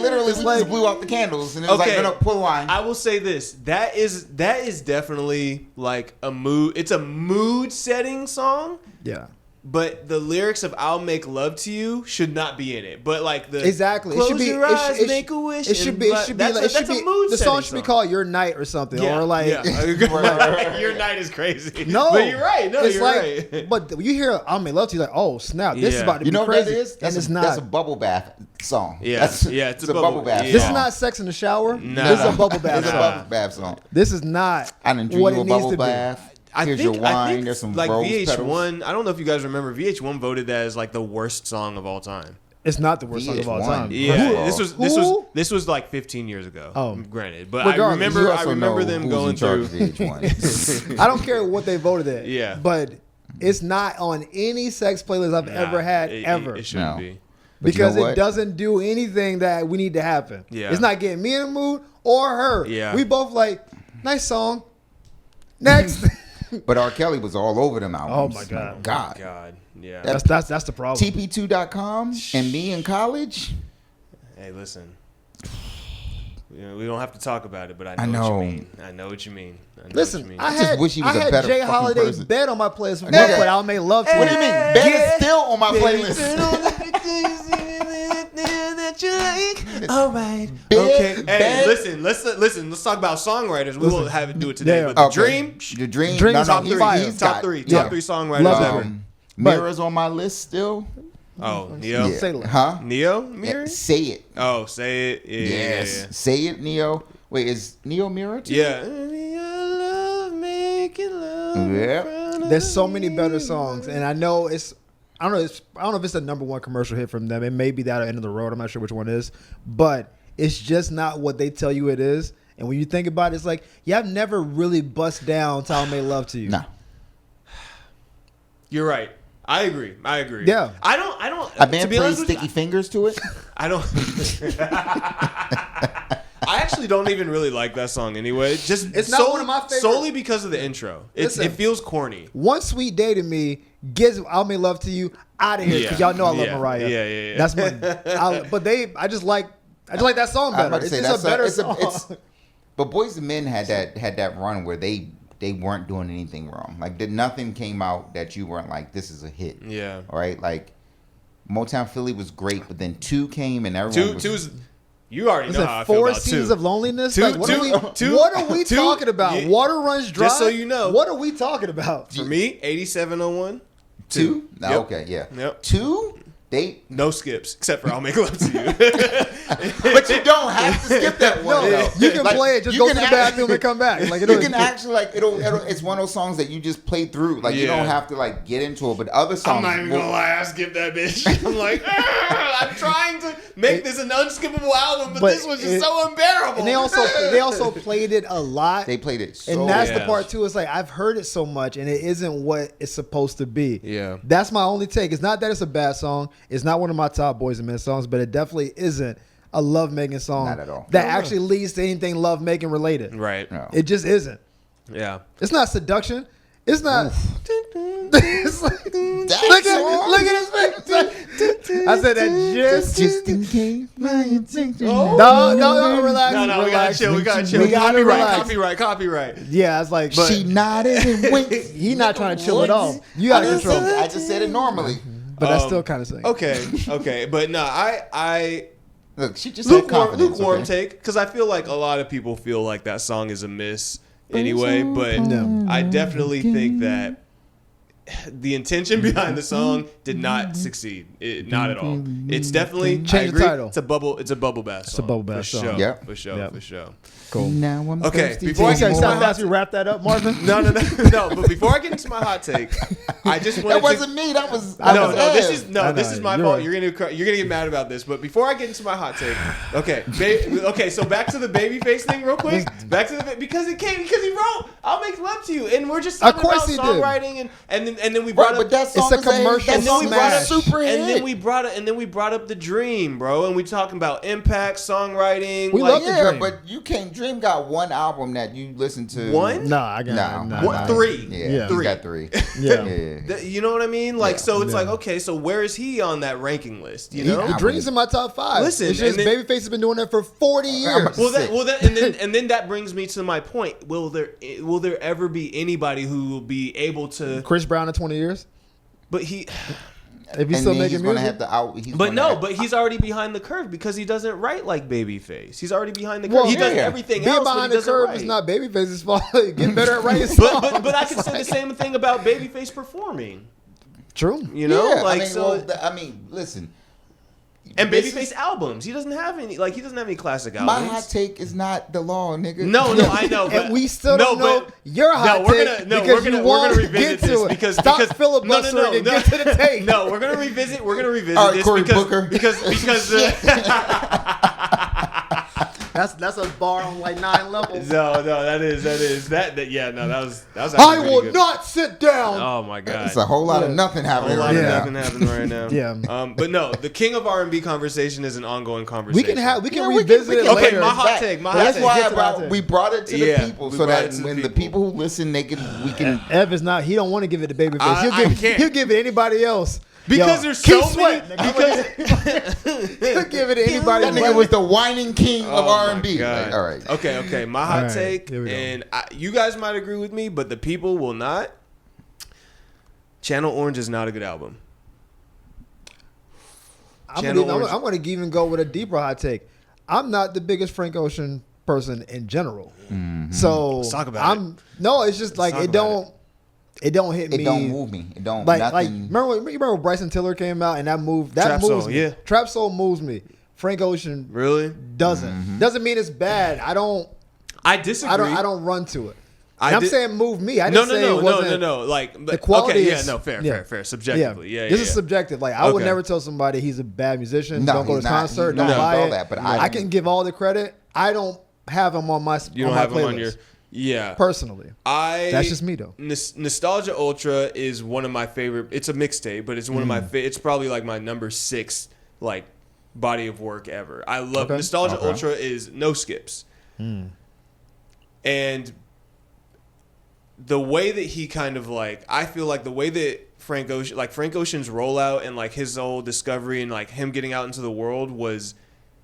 literally, we just blew out the candles, and it was like, no, pour the wine. I will say this: that is definitely like a mood. It's a mood setting song. Yeah. But the lyrics of "I'll Make Love to You" should not be in it. But like the exactly, close it should be, your eyes, make a wish. It should be. That's a mood. The song should be called "Your Night" or something, or like "Your Night" is crazy. No, but you're right. No, you're like, right. But you hear "I'll Make Love to You," like, oh snap, this is about to be crazy. You know what that is? It's not. That's a bubble bath song. Yeah, it's a bubble bath. This is not sex in the shower. This is a bubble bath. It's a bubble bath song. This is not what it needs to be. Here's your wine. There's some like rose VH1. petals. I don't know if you guys remember. VH1 voted that as like the worst song of all time. It's not the worst song of all time. Yeah, this was like 15 years ago. Oh, granted, but regardless, I remember them going through. I don't care what they voted at. Yeah, but it's not on any sex playlist I've ever had ever. It shouldn't be. Because it doesn't do anything that we need to happen. Yeah, it's not getting me in the mood or her. Yeah, we both like nice song. Next. But R. Kelly was all over them albums. Oh my God. Oh my God. Yeah. That's the problem. TP2.com and Me in College. Hey, listen. We don't have to talk about it, but I know what you mean. I know what you mean. Listen, I just wish he was a better Jay fucking Holiday person. Bed on my playlist before I put I'll Make Love to You. What do you mean? Ben is still on my playlist. All right. Okay. Hey, listen. Let's talk about songwriters. We won't have it do it today. Yeah. But The Dream. Top three songwriters ever. Mirror's on my list still. Oh, Neo. Yeah. Huh? Neo? Mirror? Say It. Oh, Say It. Yeah, Yes. yeah. Say It, Neo. Wait, is Neo Mirror too? Yeah. Yeah. There's so many better songs, and I know it's. I don't know if it's the number one commercial hit from them. It may be that at End of the Road. I'm not sure which one it is, but it's just not what they tell you it is. And when you think about it, it's like, yeah, I've never really bust down to I'll Make Love to You. Nah. You're right. I agree. Yeah. I don't. A man to be plays honest with you, Sticky Fingers to it. I don't. I actually don't even really like that song anyway. Just It's not one of my favorite. Solely because of the intro. It feels corny. One Sweet Day to me gets I'll Make Love to You out of here because y'all know I love Mariah. Yeah. That's my. I just like that song better. It's just a better song. But Boyz II Men had that run where they weren't doing anything wrong. Like nothing came out that you weren't like, this is a hit. Yeah. All right. Like Motown Philly was great, but then 2 came and everyone two's. You already know how I feel Four about Seasons 2. of Loneliness. Two- Like, what are we talking about? Yeah. Water Runs Dry. Just so you know. What are we talking about? For me, 8701. 2? Yep. Okay, yeah. Yep. 2? They No skips, except for I'll Make Love to You. But you don't have to skip that one. No, though. you can Like, play it. Just you go to can the actually- bathroom and come back. Like You can actually it'll it's one of those songs that you just play through. Like you Yeah. don't have to like get into it. But other songs, I'm not even gonna lie, I skipped that bitch. I'm like, I'm trying to make this an unskippable album, but this was just so unbearable. And they also played it a lot. they played it. So And that's the Yeah. part too. It's like I've heard it so much, and it isn't what it's supposed to be. Yeah. That's my only take. It's not that it's a bad song. It's not one of my top Boyz II Men songs, but it definitely isn't a love making song. Not at all. That actually leads to anything love making related. Right. No. It just isn't. Yeah. It's not seduction. It's not. It's like, look song? at his face. I said that just in case my intention. No, relax. No, we gotta relax. chill. We gotta chill. We gotta relax. Copyright. Yeah, it's like She nodded and winked. he not trying to chill at all. You got to control. I just said it normally. But that's still kind of singing. Okay, but no, I Look, she just had confidence. lukewarm Okay? take because I feel like a lot of people feel like that song is a miss anyway, but No. I definitely think that the intention behind the song did not succeed. Not at all. It's definitely Change I the agree, title. It's a bubble bath song. It's a bubble bath for song. Sure, Yep. For sure. Yep. For sure. Cool. Now I'm Okay, thirsty before I to get more. started, As we wrap that up, Marvin. No. But before I get into my hot take, I just wanted That wasn't me. That was No, this Ev. is my you're fault. right. You're gonna get mad about this, but before I get into my hot take, okay. So back to the Babyface thing, real quick. Back to the because he wrote "I'll Make Love to You," and we're just talking about course he did. songwriting, and then we brought Right, up but that song It's a is commercial that song is smash. super hit. and then we brought up the Dream, bro, and we talking about impact, songwriting. We like, love the Yeah, Dream. but you can't. Dream got one album that you listen to. One? Nah, I got No. it. What, 3? Yeah, Yeah. he got 3. Yeah. You know what I mean? Like, Yeah. so it's Yeah. like, okay, so where is he on that ranking list? You He- know? The Dream's in my top 5. Listen, it's just and then- Babyface has been doing that for 40 years. And then that brings me to my point. Will there ever be anybody who will be able to? Chris Brown in 20 years. But he, If he's And still then making he's gonna music. have to out. but he's already behind the curve because he doesn't write like Babyface. He's already behind the curve. Well, he does yeah. everything Being else, but he behind the doesn't curve write. is not Babyface's fault. Get better at writing songs. But I can say the same thing about Babyface performing. True. You know, Yeah, like I mean, so. listen. And this Babyface albums, he doesn't have any. Like he doesn't have any classic My albums. hot take is not the law, nigga. No, I know, but And we still don't know your hot take because we're you gonna won't revisit get to this it. because Stop because filibustering and get to the take. No, we're gonna revisit All right, this Cory because Booker. because That's a bar on like 9 levels. No, that is that. Yeah, no, that was. I will not sit down. Oh my god, it's a whole lot of nothing happening right now. Nothing happening right now. Yeah. But no, the king of R&B conversation is an ongoing conversation. We can revisit it later. Okay, my hot take. That's why we brought it to the people, so that when the people who listen, we can. Ev is not. He don't want to give it to Babyface. He'll give it anybody else. Because there's so many. Because he'll give it to anybody. That nigga was the whining king of R&B. Like, all right. Okay. My hot take, and you guys might agree with me, but the people will not. Channel Orange is not a good album. I'm going to even go with a deeper hot take. I'm not the biggest Frank Ocean person in general. Mm-hmm. So let's talk about it. No, it's just like it don't hit me. It don't move me. It don't like nothing. remember when Bryson Tiller came out and that moves me. Yeah. Trap Soul moves me. Frank Ocean really doesn't. Mm-hmm. Doesn't mean it's bad. I disagree. I don't run to it. I'm saying move me. I didn't say it wasn't. No. Like the quality. Okay, fair. Subjectively, yeah. This is subjective. Like I would never tell somebody he's a bad musician. Don't go to his concert. Don't buy it. That, but I can give all the credit. I don't have him on my. You don't have him on your. Yeah. Personally. That's just me though. Nostalgia Ultra is one of my favorite. It's a mixtape, but it's one of my it's probably like my number 6 like body of work ever. I love Nostalgia Ultra is no skips. And the way that he kind of like, I feel like the way that Frank Ocean's rollout and like his whole discovery and like him getting out into the world was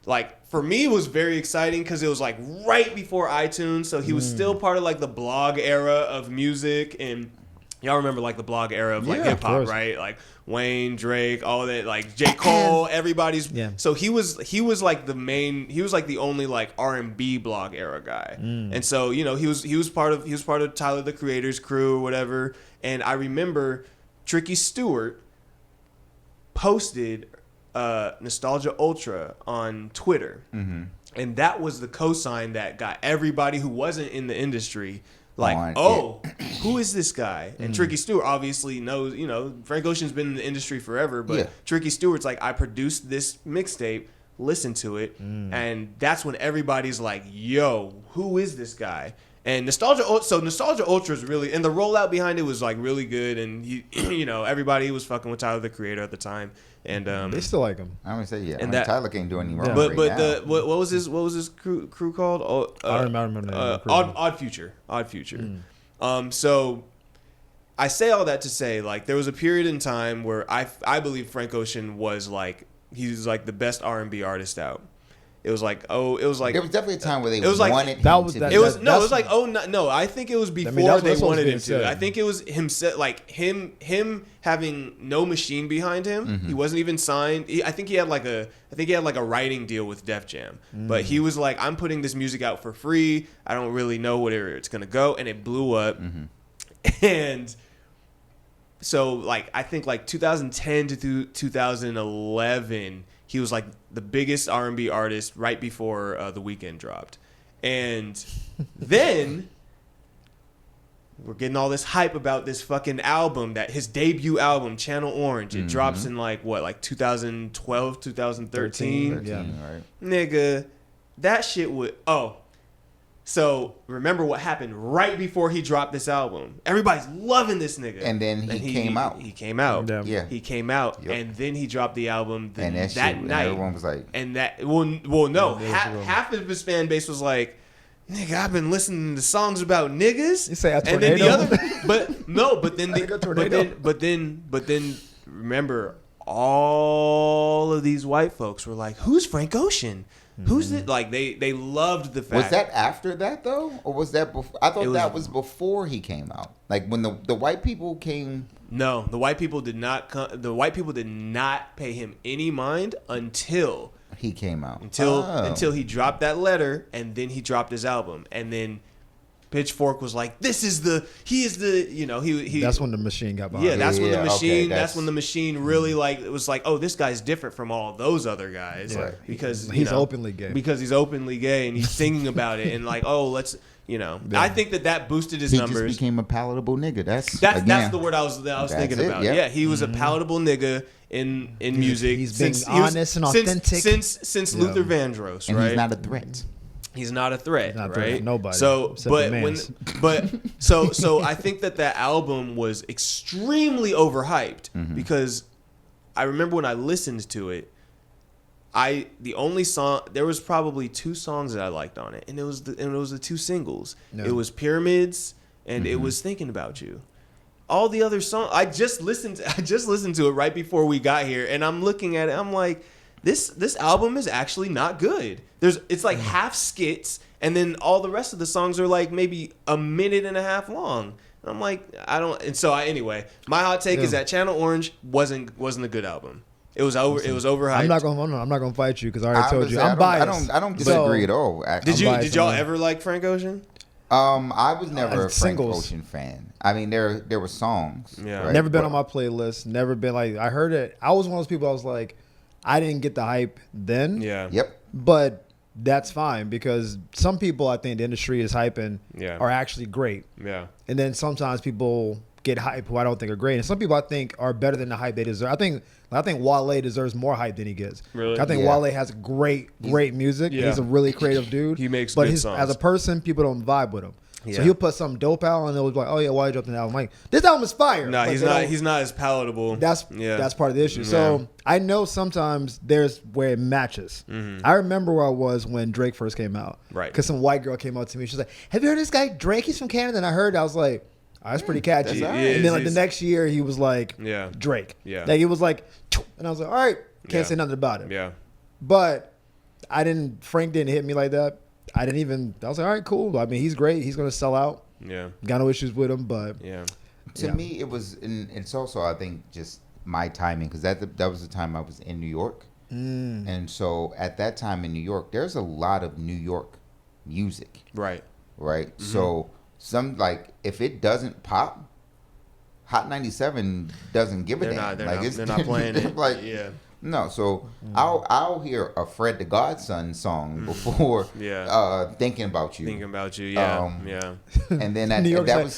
like, for me, it was very exciting because it was like right before iTunes. So he was still part of like the blog era of music. And y'all remember like the blog era of like hip hop, right? Like Wayne, Drake, all that, like J. Cole, everybody's. Yeah. So he was like the only like R&B blog era guy. And so, you know, he was part of Tyler the Creator's crew or whatever. And I remember Tricky Stewart posted Nostalgia Ultra on Twitter. And that was the cosign that got everybody who wasn't in the industry like, who is this guy? And Tricky Stewart obviously knows, you know, Frank Ocean's been in the industry forever, but Tricky Stewart's like, I produced this mixtape, listen to it, and that's when everybody's like, yo, who is this guy? And Nostalgia Ultra is really, and the rollout behind it was like really good, and he, you know, everybody was fucking with Tyler the Creator at the time, and they still like him. I'm gonna say and Tyler can't do any wrong. But what was his crew called? I don't remember. Odd Future. So I say all that to say, like, there was a period in time where I believe Frank Ocean was like, he's like the best R&B artist out. It was like there was definitely a time where they wanted him to. I think it was before they wanted him to. I think it was him having no machine behind him. He wasn't even signed. I think he had like a writing deal with Def Jam. But he was like, I'm putting this music out for free. I don't really know where it's gonna go, and it blew up. And so like I think like 2010 to 2011. He was like the biggest R&B artist right before The Weeknd dropped. And then we're getting all this hype about this fucking album, that his debut album, Channel Orange. It drops in like 2012, 2013? Yeah. Right. Nigga, that shit would... So remember what happened right before he dropped this album. Everybody's loving this nigga. And then he came out. He came out. Yeah. He came out. Yep. And then he dropped the album that night. Everyone was like... And that... Well, no. Half of his fan base was like, nigga, I've been listening to songs about niggas. You say a tornado? And then the other... But then remember, all of these white folks were like, who's Frank Ocean? Who's it? Like they loved the fact. Was that after that though, or was that before? I thought that was before he came out. Like when the white people came. No, the white people did not. The white people did not pay him any mind until he came out. Until he dropped that letter, and then he dropped his album, and then Pitchfork was like, he is the, you know, he. That's when the machine got behind. Yeah, that's when the machine. That's when the machine really like, it was like, oh, this guy's different from all those other guys, because he's openly gay. Because he's openly gay and he's singing about it, and like, oh, let's, you know, I think that boosted his numbers. He just became a palatable nigga. That's the word I was thinking about. Yeah, he was a palatable nigga in music. He's being honest and authentic since Luther Vandross, right? And he's not a threat. He's not a threat, not right? Nobody. So, so I think that album was extremely overhyped because I remember when I listened to it, the only song, there was probably 2 songs that I liked on it, and it was the 2 singles. No. It was Pyramids and it was Thinking About You. All the other songs, I just listened to it right before we got here, and I'm looking at it, I'm like, This album is actually not good. It's like half skits, and then all the rest of the songs are like maybe a minute and a half long. And I'm like, anyway, my hot take is that Channel Orange wasn't a good album. It was overhyped. I'm not gonna fight you because I already told you I'm biased. I don't disagree at all. Did y'all ever like Frank Ocean? I was never a Frank Ocean fan. I mean, there were songs. Yeah. Right? Never been on my playlist. Never been like, I heard it. I was one of those people. I was like, I didn't get the hype then. Yeah. Yep. But that's fine because some people I think the industry is hyping are actually great. Yeah. And then sometimes people get hype who I don't think are great. And some people I think are better than the hype they deserve. I think Wale deserves more hype than he gets. Really? I think Wale has great music. Yeah. He's a really creative dude. He makes good songs. As a person, people don't vibe with him. Yeah. So he'll put something dope out and they'll be like, oh yeah, why dropped an album? Like, this album is fire. No, he's not as palatable. That's part of the issue. So I know sometimes there's where it matches. Mm-hmm. I remember where I was when Drake first came out. Right. Because some white girl came up to me. She's like, have you heard this guy Drake? He's from Canada. And I heard, I was like, oh, that's pretty catchy. And then like the next year he was like Drake. Yeah. Like it was like, and I was like, all right, can't say nothing about it. Yeah. But Frank didn't hit me like that. I was like, all right, cool. I mean, he's great. He's going to sell out. Yeah. Got no issues with him, but. Yeah. To me, it was, and it's also, I think, just my timing, because that was the time I was in New York. And so at that time in New York, there's a lot of New York music. Right. Right? Mm-hmm. So if it doesn't pop, Hot 97 doesn't give a damn. They're not playing it. Like, yeah. No, so I'll hear a Fred the Godson song before Thinking About You. Thinking About You, yeah. And then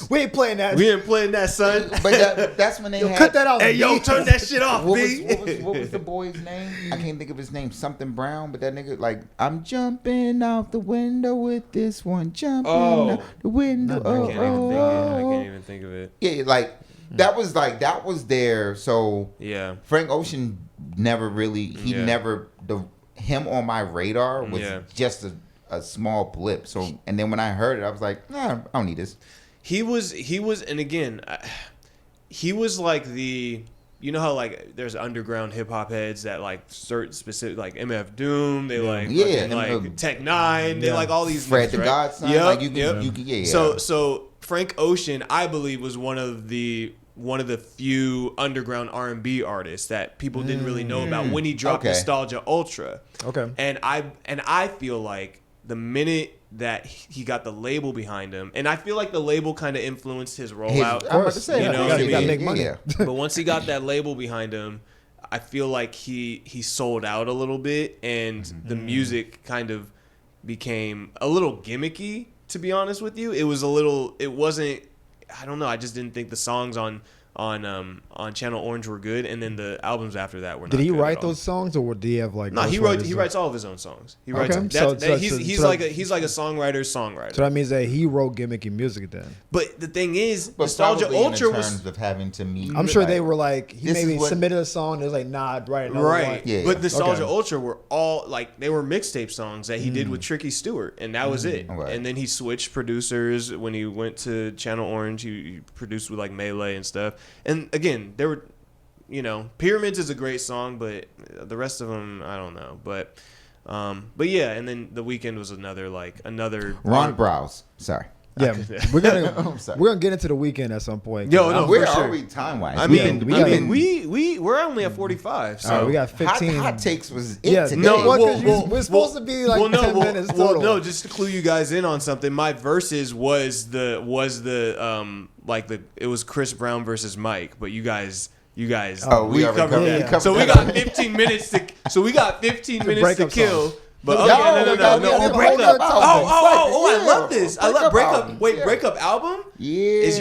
we ain't playing that. We ain't playing that, son. But that's when they had... Cut that out. Hey, yo, turn that shit off, B. What was the boy's name? I can't think of his name. Something Brown, but that nigga, like, I'm jumping out the window with this one. Jumping out the window. I can't even think of it. Yeah, that was there. So Frank Ocean never really him on my radar was just a small blip. So and then when I heard it, I was like, nah, I don't need this. He was and again, he was like the, you know how like there's underground hip hop heads that like certain specific, like MF Doom, they like Tech Nine, they like all these Fred the right? Godson, like So Frank Ocean, I believe, was one of the few underground R&B artists that people didn't really know about when he dropped Nostalgia Ultra. Okay. And I feel like the minute that he got the label behind him, and I feel like the label kind of influenced his rollout. I'm about to say, you know what I mean? Got to make money. Yeah. But once he got that label behind him, I feel like he sold out a little bit, and the music kind of became a little gimmicky. To be honest with you, it wasn't. I don't know. I just didn't think the songs on Channel Orange were good, and then the albums after that were not. Did he good write those songs, or did he have like? No, he writes all of his own songs. He writes. He's like a songwriter's songwriter. So that means that he wrote gimmicky music then. But the thing is, Nostalgia Ultra was in terms of having to meet. I'm sure they were like, he maybe submitted a song. And it was like, nah, right. Yeah. But Nostalgia Ultra were all like, they were mixtape songs that he did with Tricky Stewart, and that was it. Right. And then he switched producers when he went to Channel Orange. He produced with like Melee and stuff. And again, there were, Pyramids is a great song, but the rest of them, I don't know. But yeah, and then The Weeknd was another Ron Browse. Sorry. Yeah, we're gonna get into The Weeknd at some point. Where are we time wise? We're only at 45. So we got 15. Hot takes was it today. No, we're supposed to be like 10 minutes total. No, just to clue you guys in on something. My verses was it was Chris Brown versus Mike, but you guys. We covered that. So we got 15 minutes to. So we got 15 minutes to kill. But no, Breakup. I love this. I love Breakup. Wait, Breakup album? Yeah. Is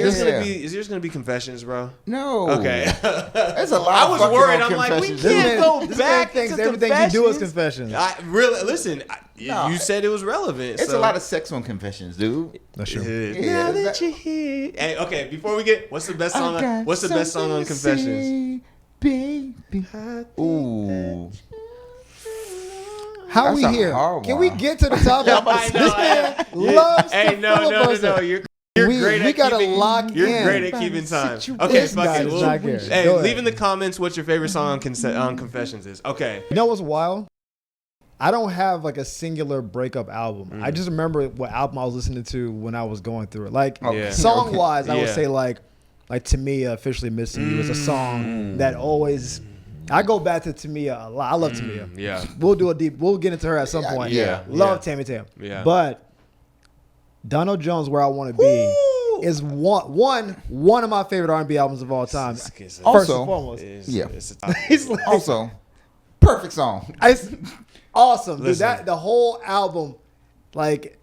yours gonna be Confessions, bro? No. Okay. There's a lot. I was worried. I'm like, we can't go back to everything Confessions. you do is Confessions. I really listen. You said it was relevant. It's a lot of sex on Confessions, dude. That's true. Now that you're here. Hey, okay, before we get, what's the best song? What's the best song on Confessions? Baby. Ooh. How we here? Can we get to the topic? This man loves to filibuster. No. You're great at gotta keeping, lock in. You're great at keeping time. Okay, fuck it. Hey, Go leave in the comments what your favorite song on Confessions is. Okay. You know what's wild? I don't have like a singular breakup album. I just remember what album I was listening to when I was going through it. Like song wise, I would say like Tamia, Officially Missing You is a song that always. I go back to Tamia a lot. I love Tamia. Yeah. We'll get into her at some point. Yeah. Love Tammy Tam. Yeah. But Donald Jones, Where I Want to Be, is one of my favorite R&B albums of all time. First and foremost. Also, perfect song. It's awesome. Dude, the whole album, like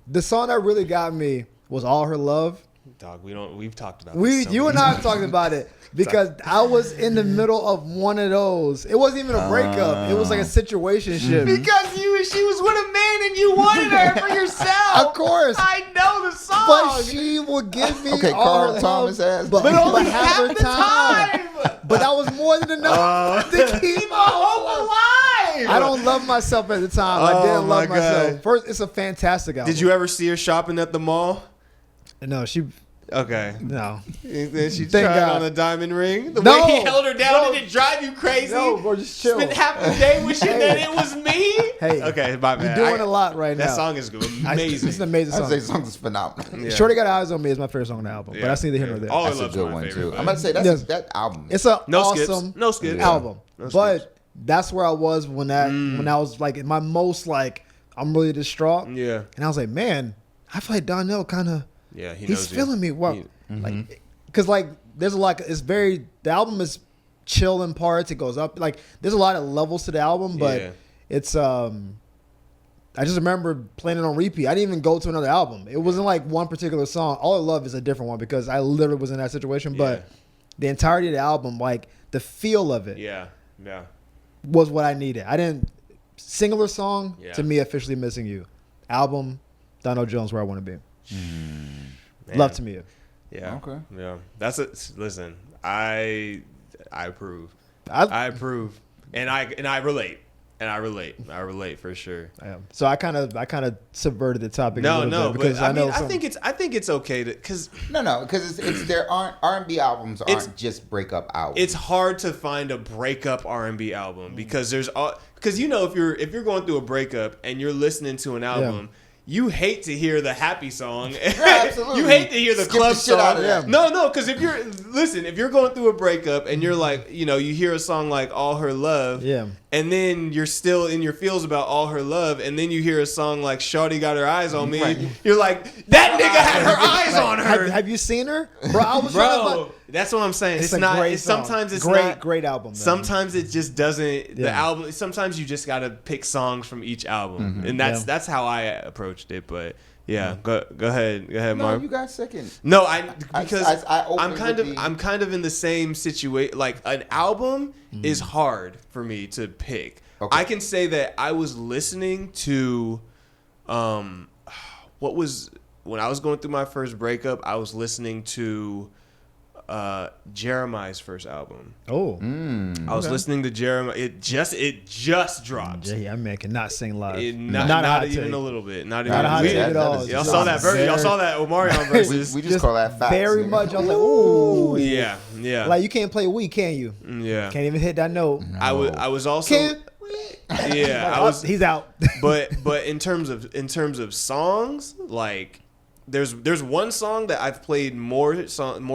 the song that really got me was All Her Love. Dog, we've talked about this. You and I have talked about it because I was in the middle of one of those. It wasn't even a breakup. It was like a situationship. Because she was with a man and you wanted her for yourself. Of course. I know the song. But she would give me all her Thomas ass. but only half the time. But that was more than enough to keep my hope alive. I don't love myself at the time. I didn't love myself. First, it's a fantastic album. Did you ever see her shopping at the mall? No, she... Okay. No. Then she tried on a diamond ring. The way he held her down, did it drive you crazy? No, bro, just chill. Spent half the day wishing that it was me. Hey. Okay, my bad. You're doing a lot right now. That song is amazing. It's an amazing song. I'd say the song is phenomenal. Yeah. Shorty Got Eyes on Me is my favorite song on the album, but I see the hint of that. All That's a good one too. I'm about to say that album. It's an awesome album. No skips. But that's where I was when I was like in my most like I'm really distraught. Yeah. And I was like, man, I feel like Donnell kind of he's feeling me. Well, like because like there's a lot. It's very the album is chill in parts. It goes up like there's a lot of levels to the album, but it's I just remember playing it on repeat. I didn't even go to another album. It wasn't like one particular song. All I Love is a different one because I literally was in that situation. But the entirety of the album, like the feel of it, was what I needed. I didn't singular song to me. Officially Missing You, album, Donald Jones, Where I Want to Be. Love Tamia. Yeah. Okay. Yeah. That's it. Listen, I approve. I approve, and I relate. And I relate for sure. So I kind of subverted the topic. No, because I think it's okay to because because there aren't R&B albums aren't just breakup albums. It's hard to find a breakup R&B album because if you're going through a breakup and you're listening to an album. You hate to hear the happy song. Absolutely. You hate to hear the club song. No, because if you're going through a breakup and you're like, you hear a song like All Her Love, and then you're still in your feels about All Her Love, and then you hear a song like Shawty Got Her Eyes on Me, you're like, that nigga had her eyes on her. Have you seen her? Bro, that's what I'm saying. It's not. Sometimes it's great album. Though. Sometimes it just doesn't. The album. Sometimes you just gotta pick songs from each album, and that's how I approached it. But go ahead, Mark. No, you got second. No, I'm kind of in the same situation. Like an album is hard for me to pick. Okay. I can say that I was listening to, when I was going through my first breakup, I was listening to. Jeremiah's first album. I was listening to Jeremiah. It just dropped. Yeah, that man cannot sing live. Not even a little bit. Not even at all. Y'all saw that verse. Y'all saw that Omarion versus. We just call that facts. Very much. I was like, ooh. Yeah. Like you can't play "We," can you? Yeah. Can't even hit that note. No. I was also. He's out. but in terms of songs, like. There's one song that I've played more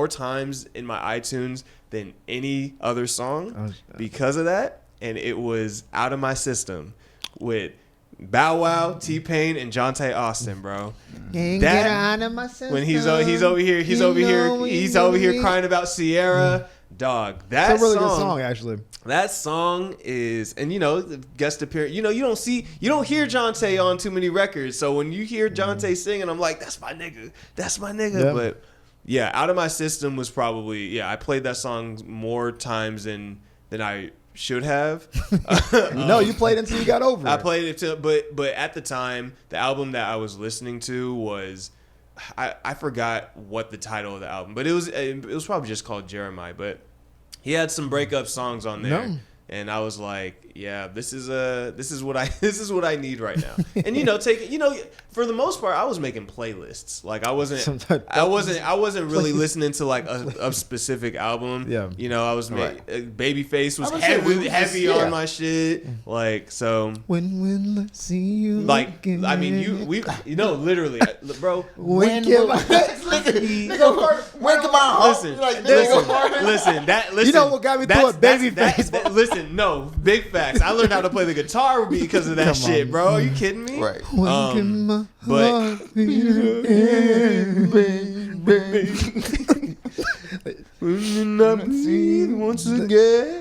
times in my iTunes than any other song because of that, and it was Out of My System with Bow Wow, T-Pain, and Jonte Austin, bro. Get out of my system. When he's over here crying about Sierra. Dog, that's a really good song, actually. That song is, and the guest appearance. You don't hear Jonte on too many records. So when you hear Jonte singing, I'm like, that's my nigga. Yeah. But yeah, Out of My System was probably I played that song more times than I should have. No, you played until you got over it. I played it till, but at the time, the album that I was listening to was. I forgot what the title of the album, but it was probably just called Jeremiah. But he had some breakup songs on there, and I was like, yeah, this is what I need right now. And for the most part, I was making playlists. Like I wasn't really listening to like a specific album. Yeah, I was Babyface was heavy on my shit. Like so. When I see you. Like again. I mean, literally, bro. When can my listen. You know what got me through it, Babyface. Listen, no, big facts. I learned how to play the guitar because of that shit, bro. Are you kidding me? Right. But once again.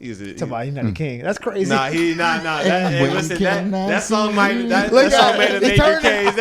He's not the king. That's crazy. Nah. That song made a major case.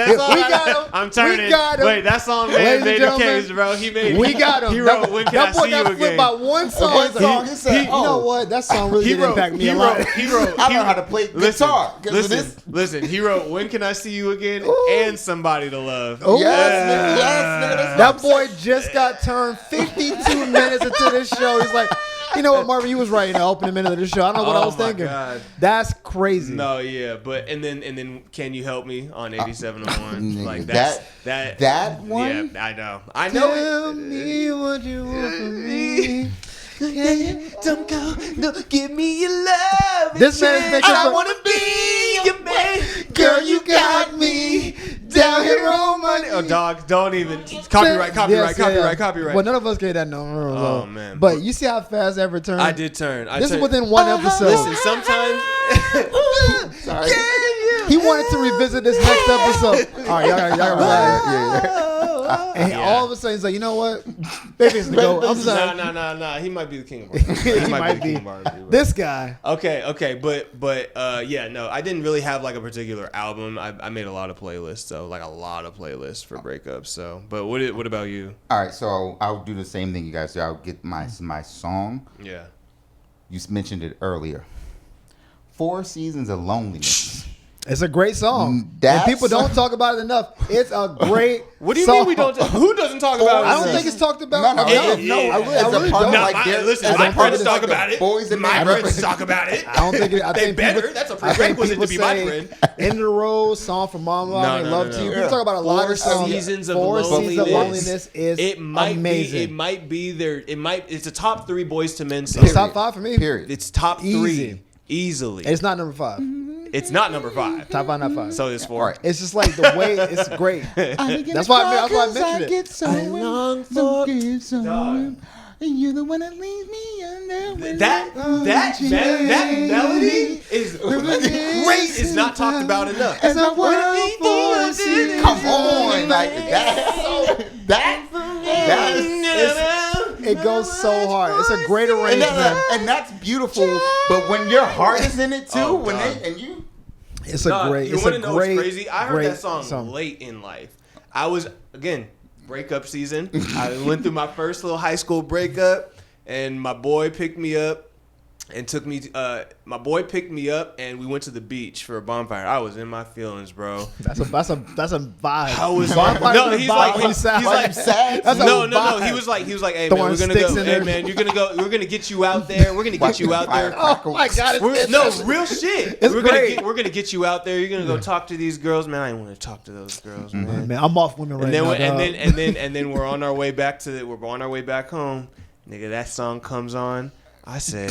I'm turning. Wait, that song made a major case, bro. We got him. He wrote "When Can I See You Again." By one song. He said, "You know what? That song really did impact me a lot." I learned how to play guitar. Listen. He wrote "When Can I See You Again" and "Somebody to Love." Yes, that boy just got turned 52 minutes into this show. He's like. You know what, Marvin? You was right in the opening minute of the show. I don't know what I was thinking. God. That's crazy. No, yeah, but and then Can You Help Me on 8701? Like that one. Yeah, I know. Tell me what you want from me. Don't go, no, give me your love. This man's making I wanna be your man. Girl, you got me down here on money. Oh, dog, don't even copyright. Well, none of us get that number. Oh man, but you see how fast that returned? I did turn. This is within one episode. Listen, sometimes. Sorry. He wanted to revisit this next episode. All right, y'all relax. And all of a sudden he's like, you know what? Baby's the GOAT. I'm sorry. Nah. He might be the king of barbecue. He might be. This guy. Okay, but no, I didn't really have like a particular album. I made a lot of playlists, so like a lot of playlists for breakups. So, but what about you? All right, so I'll do the same thing you guys do. I'll get my song. Yeah. You mentioned it earlier. 4 Seasons of Loneliness. It's a great song. And people don't talk about it enough. It's a great What do you song. mean we don't? Who doesn't talk about it? I don't think it's talked about. No. I really don't. Listen, my friends talk about it. My friends talk about it. I don't think it. They better. That's a prerequisite to be my friend. End of the Road, Song from Mama, Love to You. People talk about a lot of songs. 4 Seasons of Loneliness is amazing. It's a top 3 Boys to Men song. It's top 5 for me. Period. It's top 3 easily. It's not number 5. It's not number 5. Top 5, not 5. So it's 4. Right. It's just like the way it's great. That's why I mentioned it. I long for and you're the one that leaves me under. That melody is great. Is not talked about enough. Come on, like it goes so hard. It's a great arrangement, and that's beautiful. But when your heart is in it too, it's a great. You want to know what's crazy? I heard that song late in life. I was breakup season. I went through my first little high school breakup, and my boy picked me up and took me. My boy picked me up, and we went to the beach for a bonfire. I was in my feelings, bro. That's a vibe. I was he's sad. No. He was like, hey man, we're gonna go. Hey man, you're gonna go. We're gonna get you out there. We're gonna get you out there. Oh my god! Real shit. We're gonna get you out there. You're gonna go talk to these girls, man. I ain't want to talk to those girls, man. Man, I'm off women right now. And then we're on our way back home. Nigga, that song comes on. I said,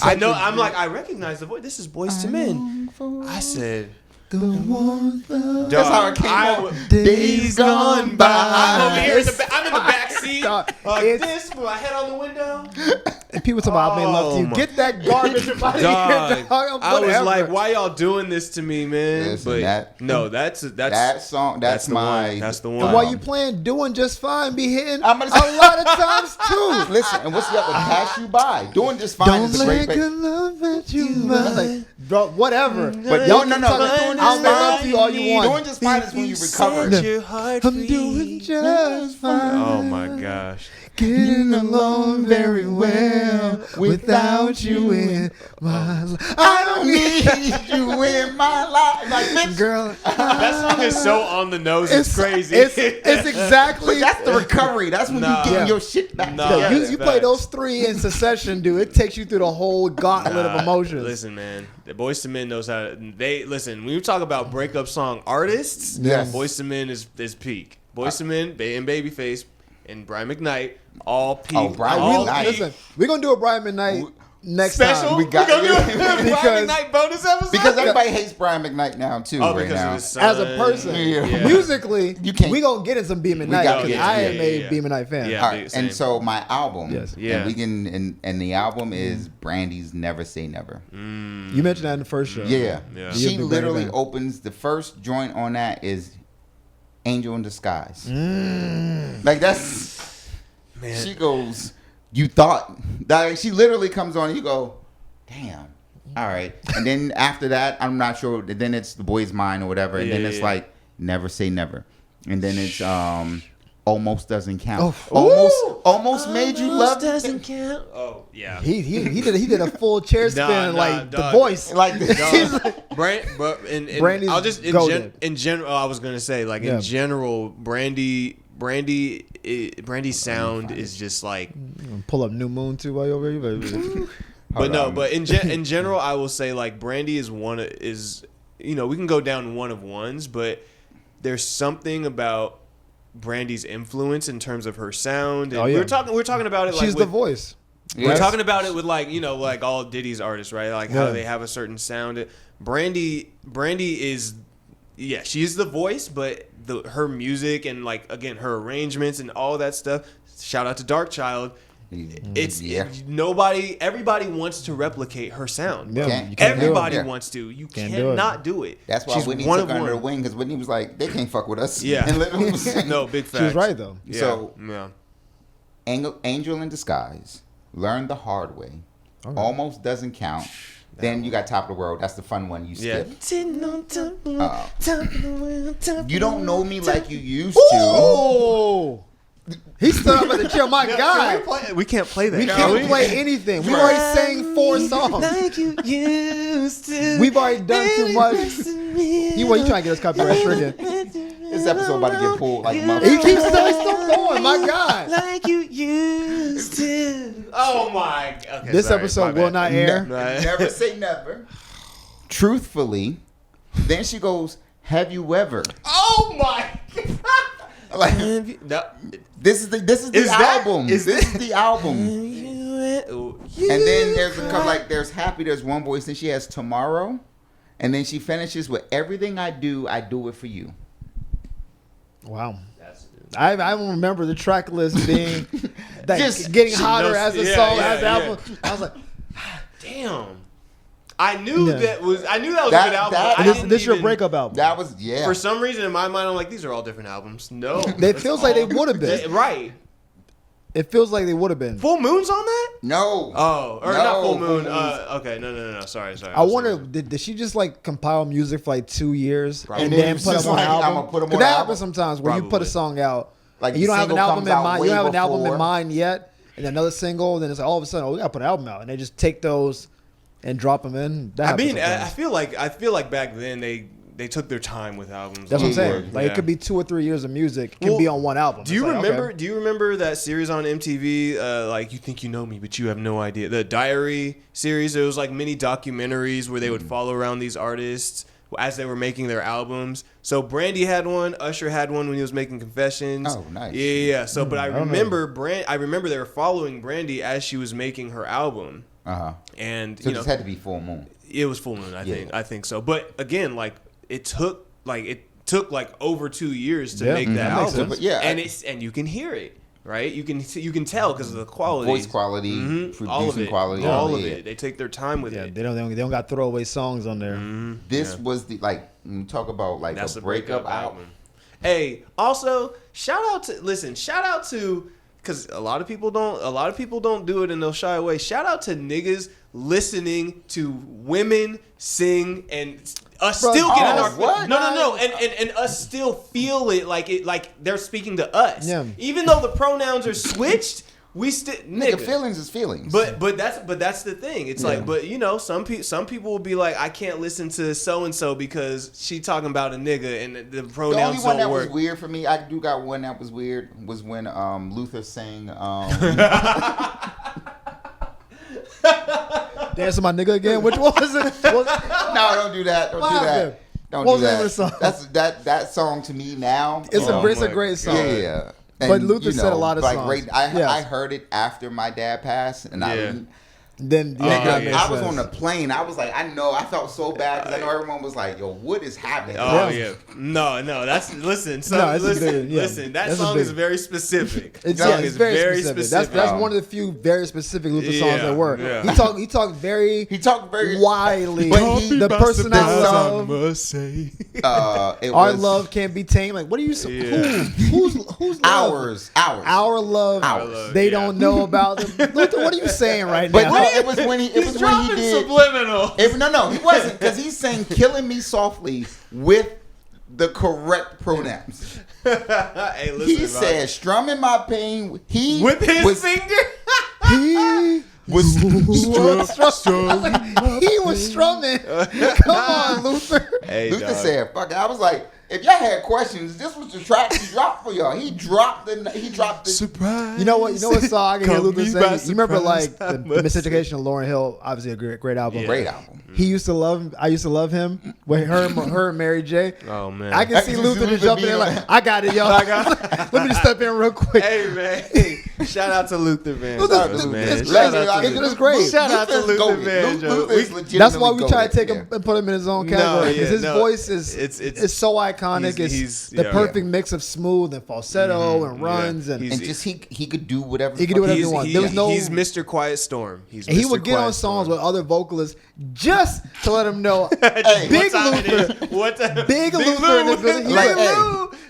I know. I recognize the voice. This is Boys to Men. I said, that's how it came out. Days gone by. I'm over here. I'm in the back seat. feet like this with my head on the window. And people talk about I made love to you. Get that garbage out of here, dog. I was like, why y'all doing this to me, man? Listen, but that's that song. That's the one. And while you playing Doing Just Fine be hitting a lot of times too. Listen, and what's the other? Pass You By. Doing Just Fine is a great love that you like, bro, whatever. But no. I'll make love to you all you want. Doing Just Fine is when you recover. I'm doing just fine. Oh my gosh. Getting along very well without you in my life. I don't need you in my life. Like, girl, that song is so on the nose. It's crazy. It's exactly. But that's the recovery. That's when you getting your shit back. You play those 3 in succession, dude. It takes you through the whole gauntlet of emotions. Listen, man. The Boyz II Men knows how to. Listen. When you talk about breakup song artists, yes. Boyz II Men is peak. Boyz II Men, and Babyface, and Brian McKnight, all peak. Oh, Brian McKnight. Listen, we're gonna do a Brian McKnight next special. time. We're gonna do a Brian McKnight bonus episode because everybody hates Brian McKnight now too. Right now, as a person, musically, we gonna get in some B McKnight because I am a B McKnight fan. Yeah, right. And so my album, and we can, and the album is Brandy's Never Say Never. You mentioned that in the first show. Yeah. She literally opens the first joint on that is Angel in Disguise. Like that's. Man. She goes, you thought that she literally comes on and you go, damn, all right. And then after that, I'm not sure. Then it's The Boy's Mine or whatever. And then it's like Never Say Never. And then it's Almost Doesn't Count. Almost Made You Love Doesn't Count. Oh yeah. He did a full chair spin The Voice. Like this. Brandy's I'll just in general. I was gonna say in general, Brandy's sound is just like pull up New Moon too while you're over here. But in general, I will say Brandy is we can go down one of ones, but there's something about Brandy's influence in terms of her sound. And we're talking about it. She's the voice. We're talking about it with all Diddy's artists, right? Like how they have a certain sound. Brandy is. Yeah, she's the voice, but her music and her arrangements and all that stuff. Shout out to Dark Child. Everybody wants to replicate her sound. Yeah, everybody wants to. You cannot do it. That's why Whitney took her under the wing because Whitney was like, they can't fuck with us. Yeah, no big fact. She was right though. Yeah. So, Angel in Disguise, Learn the Hard Way, Almost Doesn't Count. Then you got Top of the World. That's the fun one you skip. You Don't Know Me Like You Used to. Oh, he stood up at the chair. My God. We can't play that. We can't play anything. We already sang 4 songs. Like you used to. We've already done too much. You trying to get us copyright stricken. This episode about to get pulled like motherfucker. He keeps still going. My God. Like you used to. Oh my. Okay, this episode will not air. Never Say Never. Truthfully. Then she goes, Have You Ever? Oh my. This is the album. This is the album. And then there's Happy. There's one voice. Then she has Tomorrow, and then she finishes with Everything I Do It For You. Wow. I don't remember the track list being getting hotter as the song as the album. I was like, damn. I knew that was a good album. This your breakup album. That was For some reason in my mind, I'm like, these are all different albums. No, it feels like they would have been. Right. It feels like they would have been. Full Moon's on that? No. Oh, or not Full Moon. Okay, no. Sorry. I wonder, did she just compile music for 2 years and then put them on an album? I'm gonna put them on that happens sometimes where you put a song out, and you don't have an album in mind. You don't have an album in mind yet, and another single. Then it's all of a sudden, we gotta put an album out, and they just take those and drop them in. I feel like back then they took their time with albums. That's what I'm saying. It could be 2 or 3 years of music can be on one album. Do you remember that series on MTV? You Think You Know Me, but you have no idea. The Diary series. It was mini documentaries where they would follow around these artists as they were making their albums. So Brandy had one. Usher had one when he was making Confessions. Oh, nice. Yeah. So, but I remember they were following Brandy as she was making her album. And so it just had to be Full Moon. It was Full Moon, I think so. But again, it took over 2 years to make that album. Sense. But and you can hear it. right? You can tell because of the quality, voice quality, producing quality, all of it. They take their time with it. They don't got throwaway songs on there. This was the when you talk about that's a breakup album. Hey, also shout out to because a lot of people don't do it and they'll shy away. Shout out to niggas listening to women sing and us still getting our no and us still feel it like they're speaking to us. Yeah. Even though the pronouns are switched, we still nigga feelings is feelings. But that's the thing. It's like, but some people will be like, I can't listen to so and so because she talking about a nigga and the pronouns don't work. The only one that was weird for me, I do got one that was weird, was when Luther sang Dance with my nigga again. Which one was it? No, don't do that. Don't do that. Don't do that. What was the name of the song? That song to me now. It's a great song. Yeah. And, but Luther said a lot of songs. I heard it after my dad passed, and I was on the plane. I was like, I felt so bad because I know everyone was like, "Yo, what is happening?" Oh yeah, no, that's listen. That song is very specific. It's very specific. That's one of the few very specific Luther songs that were. Yeah. He talked very widely. But the person I love, our love can't be tamed. Like, what are you? Who's ours? Our love. They don't know about them. Luther, what are you saying right now? It was when he did subliminal. No, he wasn't, because he's saying "killing me softly" with the correct pronouns. Hey, listen, he said "strumming my pain." With his finger. He was strumming. He was strumming. Come on, Luther. Hey, Luther said, "Fuck it." I was like, if y'all had questions, this was the track he dropped for y'all. He dropped the surprise. You know what song I can hear Luther say? You remember the Miseducation of Lauryn Hill? Obviously a great album. Yeah. Great album. I used to love him with her and Mary J. Oh man, I can see Luther just jumping in like, I got it, y'all. Let me just step in real quick. Hey man, shout out to Luther Vandross, man. It's great. Shout out to Luther Vandross. That's why we try to take him and put him in his own category, because his voice is so iconic. It's the perfect mix of smooth and falsetto and runs and just he could do whatever. He could do whatever he wants. He's Mr. Quiet Storm. He would get on songs with other vocalists just to let him know, Big Luther, Big Luther in the building.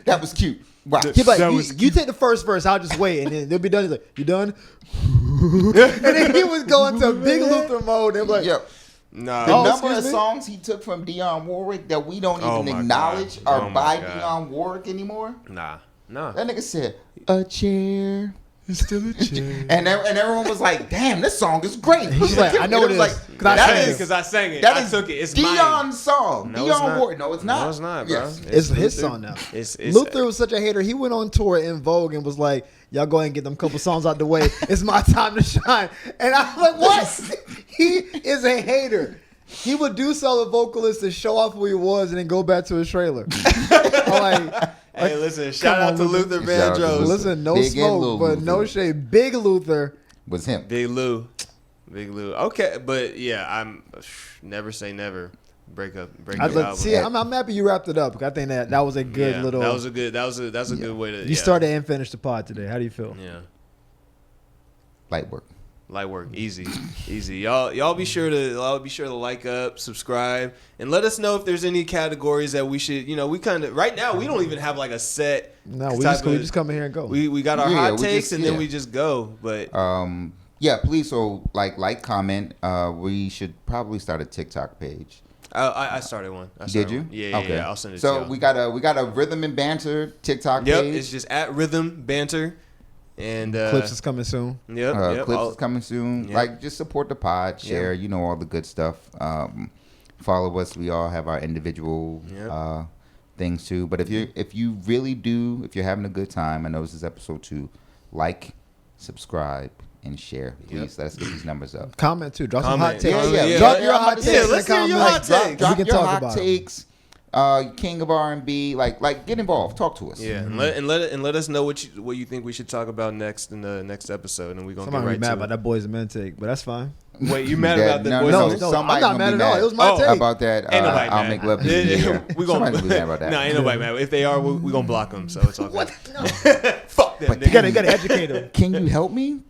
That was cute. Wow. He's like, you take the first verse, I'll just wait, and then they'll be done. He's like, you done? And then he was going to Big Luther mode. And like, yep. Nah. The number of songs he took from Dionne Warwick that we don't even acknowledge are by Dionne Warwick anymore. Nah. That nigga said, "A chair." It's still a chair. And everyone was like, "Damn, this song is great." He's like, "I know it is." Because I sang it. I took it. It's Dionne's song. Dionne Warwick. No, it's not. No, it's not, bro. Yes. It's his song now. Luther was such a hater. He went on tour in Vogue and was like, "Y'all go ahead and get them couple songs out the way. It's my time to shine." And I'm like, what? He is a hater. He would do so with vocalists to show off who he was and then go back to his trailer. Hey, listen, shout out to Luther Vandross. Listen, no Big smoke, but no shade. Big Luther was him. Big Lou. Okay, but yeah, I'm never say never. Breakup album. See, I'm happy you wrapped it up. I think that was a good little. That was a good way to. You started and finished the pod today. How do you feel? Yeah. Light work, easy. Y'all be sure to like up, subscribe, and let us know if there's any categories that we should. We kind of right now we don't even have like a set. No, we just come in here and go. We got our hot takes and then we just go. But please. So like, comment. We should probably start a TikTok page. I started one. Did you? Yeah. Okay. Yeah. I'll send it. So we got a Rhythm and Banter TikTok page. Yep. It's just at Rhythm Banter. And clips is coming soon. Yep. Clips is coming soon. Yep. Just support the pod, share, all the good stuff. Follow us. We all have our individual things too. But if you really do, if you're having a good time, I know this is episode 2, like, subscribe, and share. Please let us get these numbers up. Comment too. Drop some hot takes. Drop your hot takes. Let's hear your hot takes. Drop your hot takes. King of R&B, like get involved, talk to us. Yeah, and let us know what you think we should talk about next in the next episode, and we're gonna get right to it. mad about that Boys and Men take, but that's fine. Wait, you mad about the boys? No, I'm not mad at all. It was my take. About that. Ain't nobody I'll mad. make love to you. We gonna be mad about that. No, ain't nobody mad. If they are, we gonna block them. So it's all good. Fuck them. You gotta educate them. Can you help me?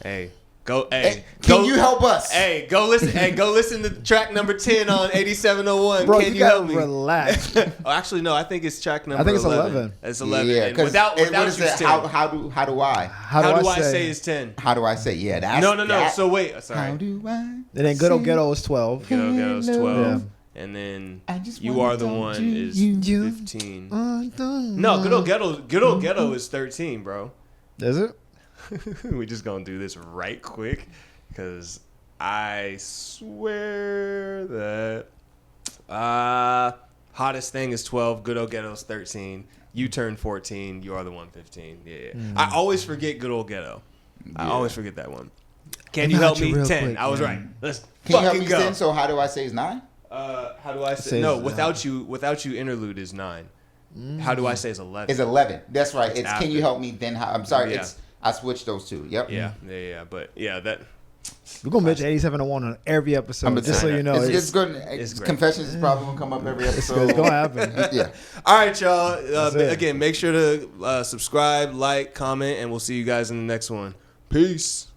Hey. Go, hey, can you help us? Hey, go listen. Hey, go listen to track number 10 on 8701. Bro, Can you help me? Relax. Oh, actually, no. I think it's track number. I think it's 11. It's 11. Yeah, and without you, what is it? 10. How do I? How do I say is 10? How do I say? Yeah, that's No. So wait. Sorry. How do I? And then Good Old Ghetto is 12. Good Old Ghetto is 12. Yeah. And then just You Are the One is 15. No, Good Old Ghetto is 13, bro. Is it? We just gonna do this right quick, because I swear that Hottest Thing is 12, Good Old Ghetto is 13, You Turn 14, You Are the One 15. Yeah. I always forget Good Old Ghetto. I always forget that one. Can you help me? 10. Quick, I was right. Let's Can you help fucking me go. 10? So how do I say is 9? How do I say? No, without you interlude is 9. How do I say is 11? It's 11. That's right. It's after. Can you help me? Then how? I'm sorry. Yeah. I switched those two. Yep. Yeah. But yeah, that. We're gonna mention 8701 on every episode, just so you know. It's good. Confessions is probably gonna come up every episode. It's gonna happen. Yeah. All right, y'all. Again, make sure to subscribe, like, comment, and we'll see you guys in the next one. Peace.